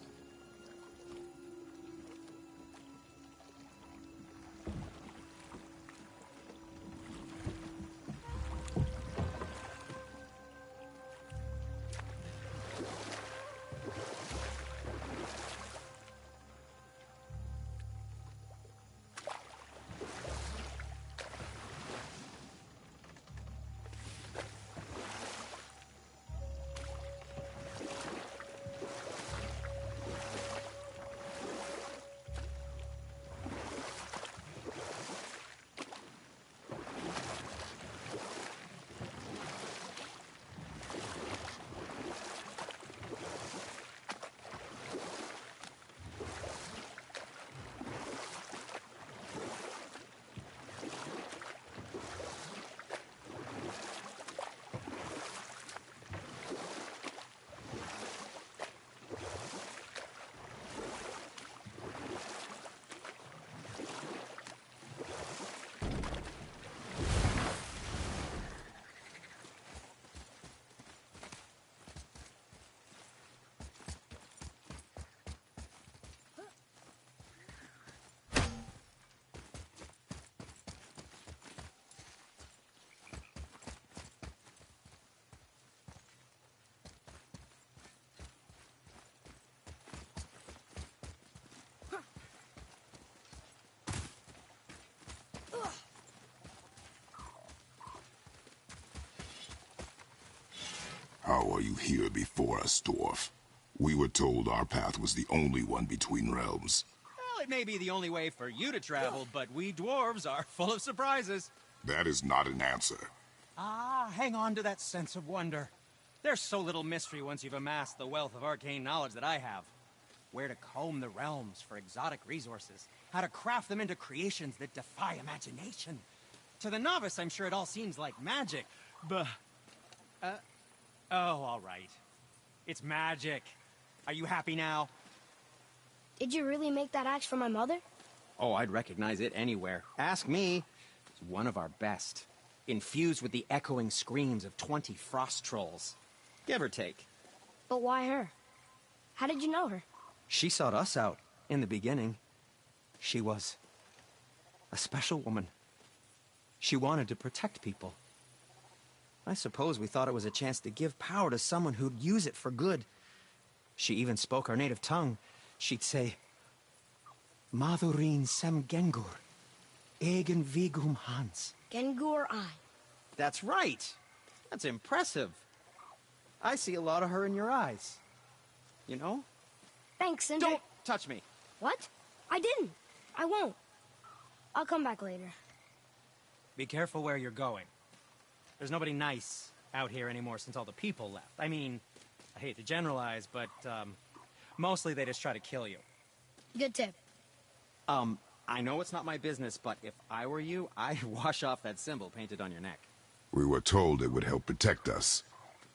Speaker 2: How are you here before us, dwarf? We were told our path was the only one between realms.
Speaker 5: Well, it may be the only way for you to travel, but we dwarves are full of surprises.
Speaker 2: That is not an answer.
Speaker 5: Ah, hang on to that sense of wonder. There's so little mystery once you've amassed the wealth of arcane knowledge that I have. Where to comb the realms for exotic resources, how to craft them into creations that defy imagination. To the novice, I'm sure it all seems like magic, but... oh, all right. It's magic. Are you happy now?
Speaker 1: Did you really make that axe for my mother?
Speaker 5: Oh, I'd recognize it anywhere. Ask me. It's one of our best. Infused with the echoing screams of 20 frost trolls. Give or take.
Speaker 1: But why her? How did you know her?
Speaker 5: She sought us out in the beginning. She was a special woman. She wanted to protect people. I suppose we thought it was a chance to give power to someone who'd use it for good. She even spoke our native tongue. She'd say, Madurin sem Gengur, egen vigum Hans.
Speaker 1: Gengur I.
Speaker 5: That's right. That's impressive. I see a lot of her in your eyes. You know?
Speaker 1: Thanks, Sindri.
Speaker 5: Don't touch me.
Speaker 1: What? I didn't. I won't. I'll come back later.
Speaker 5: Be careful where you're going. There's nobody nice out here anymore since all the people left. I mean, I hate to generalize, but, mostly they just try to kill you.
Speaker 1: Good tip.
Speaker 5: I know it's not my business, but if I were you, I'd wash off that symbol painted on your neck.
Speaker 2: We were told it would help protect us.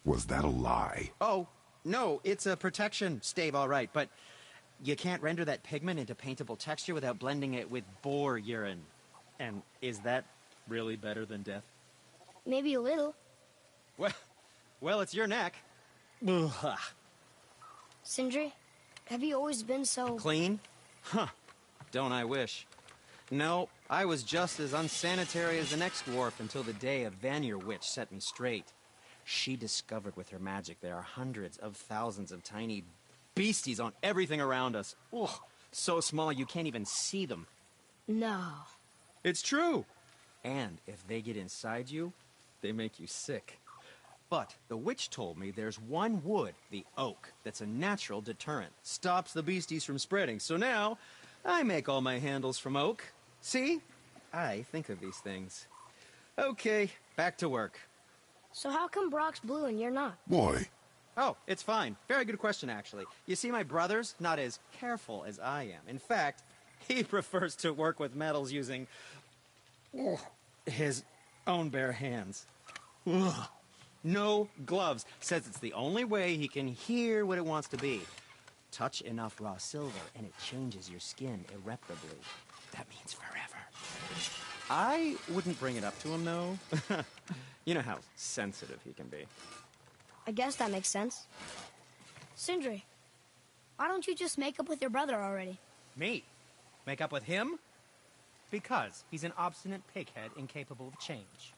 Speaker 2: Was that a lie?
Speaker 5: Oh, no, it's a protection stave, all right, but you can't render that pigment into paintable texture without blending it with boar urine. And is that really better than death?
Speaker 1: Maybe a little.
Speaker 5: Well, it's your neck. Ugh.
Speaker 1: Sindri, have you always been so...
Speaker 5: Clean? Huh. Don't I wish. No, I was just as unsanitary as the next dwarf until the day a Vanir witch set me straight. She discovered with her magic there are hundreds of thousands of tiny beasties on everything around us. Ugh, so small you can't even see them.
Speaker 1: No.
Speaker 5: It's true. And if they get inside you, they make you sick. But the witch told me there's one wood, the oak, that's a natural deterrent. Stops the beasties from spreading. So now, I make all my handles from oak. See? I think of these things. Okay, back to work.
Speaker 1: So how come Brock's blue and you're not?
Speaker 2: Boy.
Speaker 5: Oh, it's fine. Very good question, actually. You see, my brother's not as careful as I am. In fact, he prefers to work with metals using his own bare hands. Ugh. No gloves. Says it's the only way he can hear what it wants to be. Touch enough raw silver and it changes your skin irreparably. That means forever. I wouldn't bring it up to him, though. You know how sensitive he can be.
Speaker 1: I guess that makes sense. Sindri, why don't you just make up with your brother already?
Speaker 5: Me? Make up with him? Because he's an obstinate pighead incapable of change.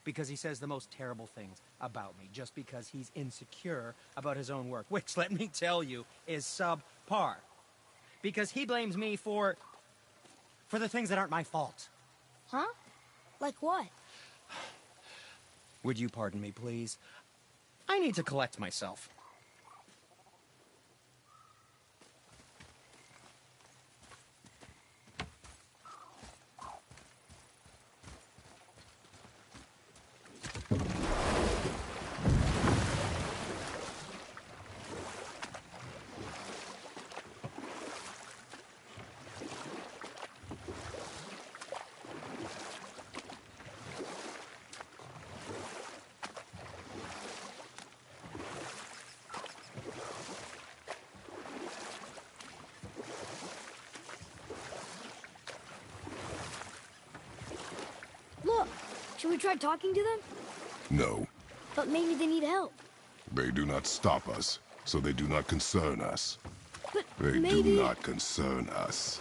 Speaker 5: Because he says the most terrible things about me, just because he's insecure about his own work, which, let me tell you, is subpar. Because he blames me for the things that aren't my fault.
Speaker 1: Huh? Like what?
Speaker 5: Would you pardon me, please? I need to collect myself.
Speaker 1: Look, should we try talking to them?
Speaker 2: No,
Speaker 1: But maybe they need help.
Speaker 2: they do not stop us, so they do not concern us.
Speaker 1: But
Speaker 2: They
Speaker 1: maybe...
Speaker 2: do not concern us.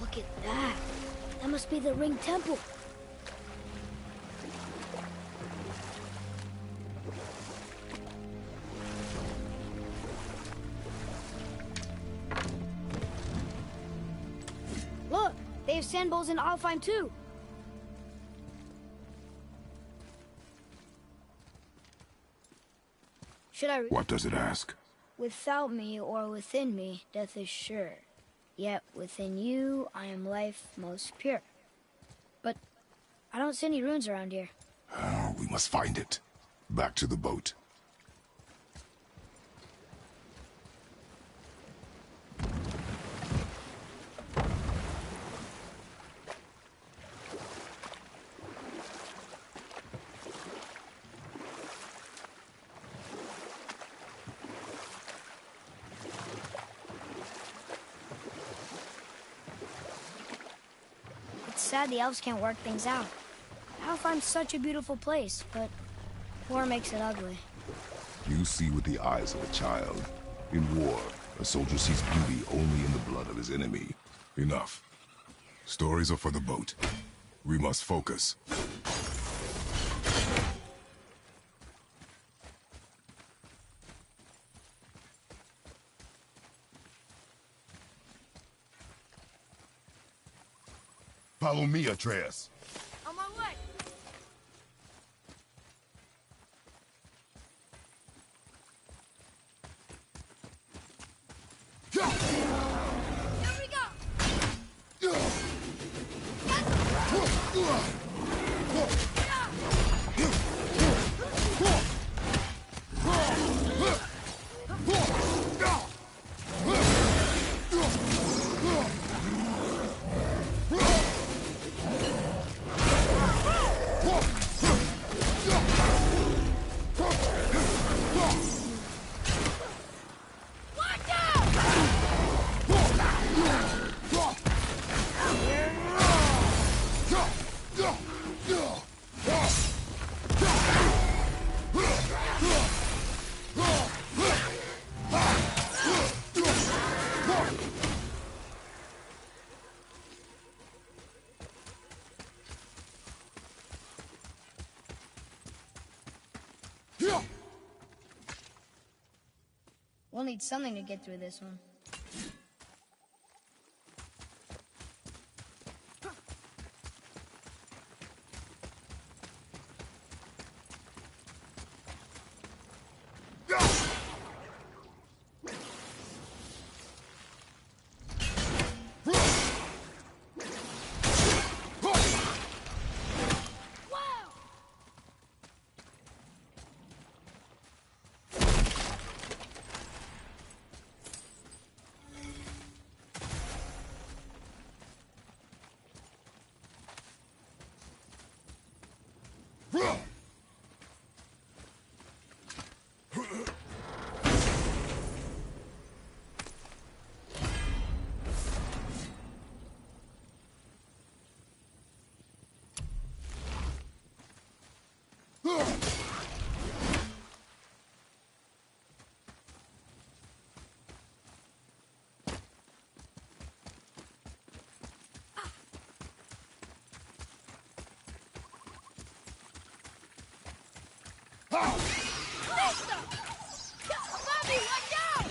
Speaker 1: Look at that. That must be the Ring Temple. Look, they have sand bowls in Alfheim too. Should I...
Speaker 2: What does it ask?
Speaker 1: Without me or within me, death is sure. Yet within you, I am life most pure. But I don't see any runes around here.
Speaker 2: We must find it. Back to the boat.
Speaker 1: It's sad the elves can't work things out. Alfheim's such a beautiful place, but war makes it ugly.
Speaker 2: You see with the eyes of a child. In war, a soldier sees beauty only in the blood of his enemy. Enough. Stories are for the boat. We must focus. Follow me, Atreus.
Speaker 4: On my way. Here we go. Watch out!
Speaker 1: We'll need something to get through this one.
Speaker 4: Vista! Bobby, watch out!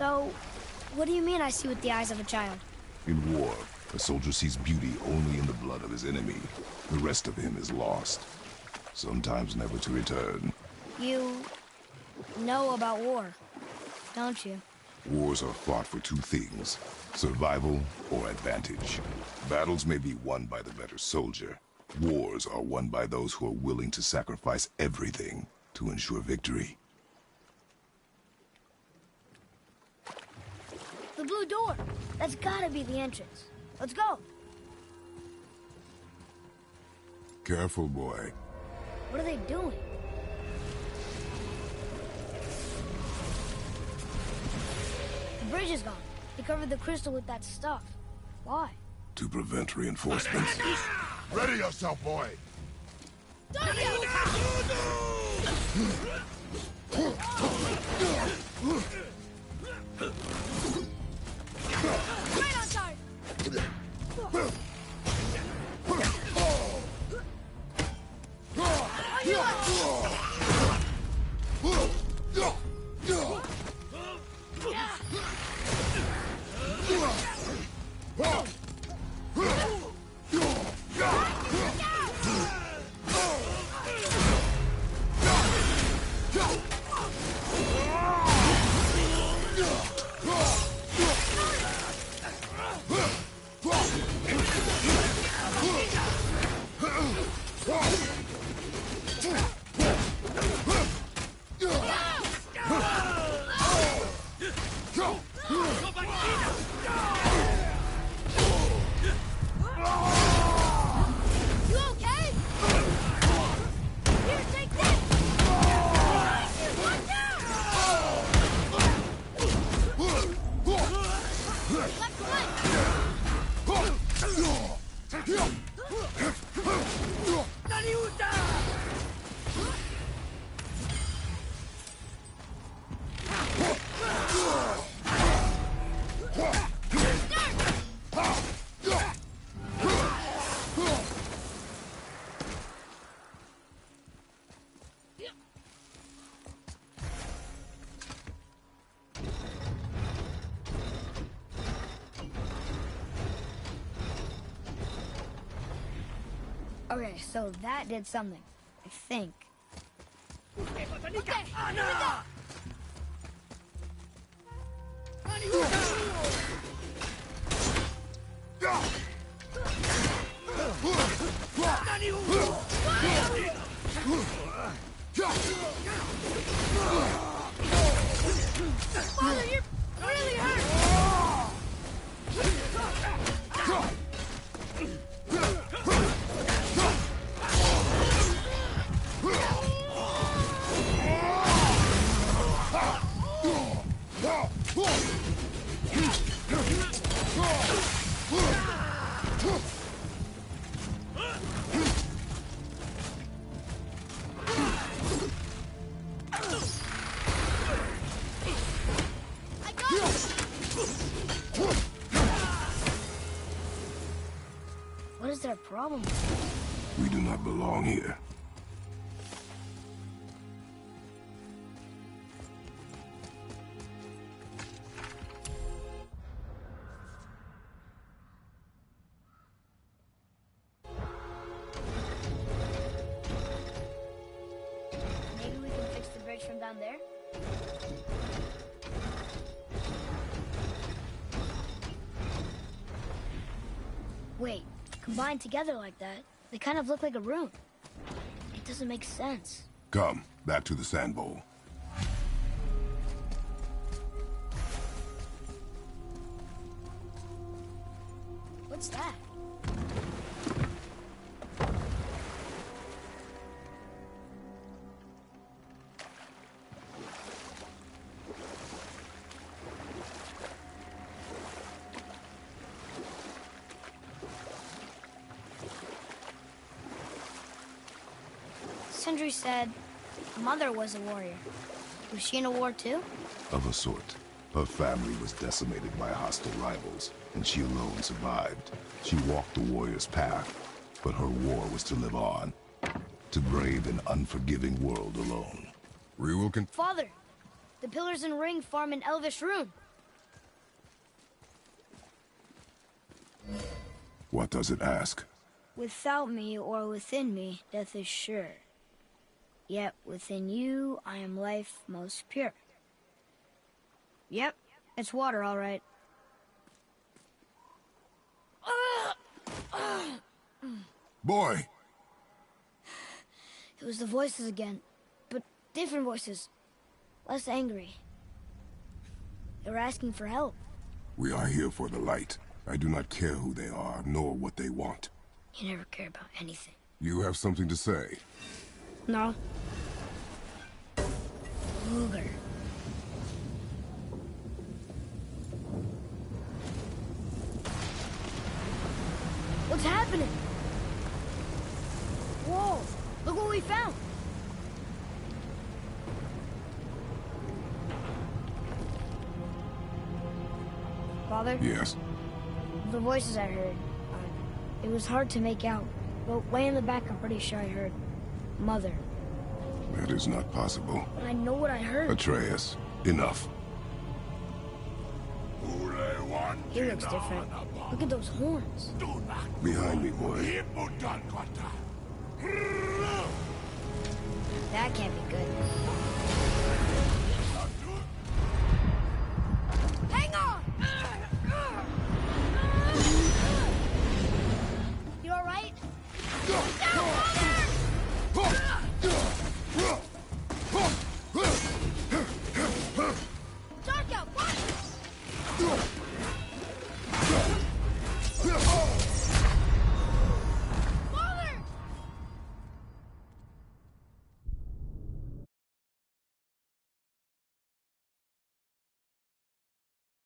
Speaker 1: So, what do you mean I see with the eyes of a child?
Speaker 2: In war, a soldier sees beauty only in the blood of his enemy. The rest of him is lost, sometimes never to return.
Speaker 1: You know about war, don't you?
Speaker 2: Wars are fought for two things, survival or advantage. Battles may be won by the better soldier. Wars are won by those who are willing to sacrifice everything to ensure victory.
Speaker 1: The blue door. That's gotta be the entrance. Let's go.
Speaker 2: Careful, boy.
Speaker 1: What are they doing? The bridge is gone. They covered the crystal with that stuff. Why?
Speaker 2: To prevent reinforcements.
Speaker 6: Ready yourself, boy.
Speaker 4: Right on time! On your You okay? Here, take this! Watch out! Left
Speaker 1: Okay, so that did something. I think.
Speaker 4: Okay, here we go! Father, you're really hurt! I got it!
Speaker 1: What is their problem?
Speaker 2: We do not belong here.
Speaker 1: Maybe we can fix the bridge from down there? Wait, combined together like that, they kind of look like a room. It doesn't make sense.
Speaker 2: Come, back to the sand bowl.
Speaker 1: What's that? Sindri said Mother was a warrior. Was she in a war too?
Speaker 2: Of a sort. Her family was decimated by hostile rivals, and she alone survived. She walked the warrior's path, but her war was to live on, to brave an unforgiving world alone. We will
Speaker 1: Father, the pillars and ring form an elvish rune.
Speaker 2: What does it ask?
Speaker 1: Without me or within me, death is sure. Yet within you, I am life most pure. Yep, it's water, all right.
Speaker 2: Boy!
Speaker 1: It was the voices again, but different voices. Less angry. They were asking for help.
Speaker 2: We are here for the light. I do not care who they are, nor what they want.
Speaker 1: You never care about anything.
Speaker 2: You have something to say?
Speaker 1: No. Luger. What's happening? Whoa! Look what we found! Father?
Speaker 2: Yes.
Speaker 1: The voices I heard, it was hard to make out, but way in the back I'm pretty sure I heard Mother.
Speaker 2: That is not possible.
Speaker 1: But I know what I heard.
Speaker 2: Atreus, enough.
Speaker 1: He looks different. Look at those horns.
Speaker 2: Behind me, boy.
Speaker 1: That can't be good.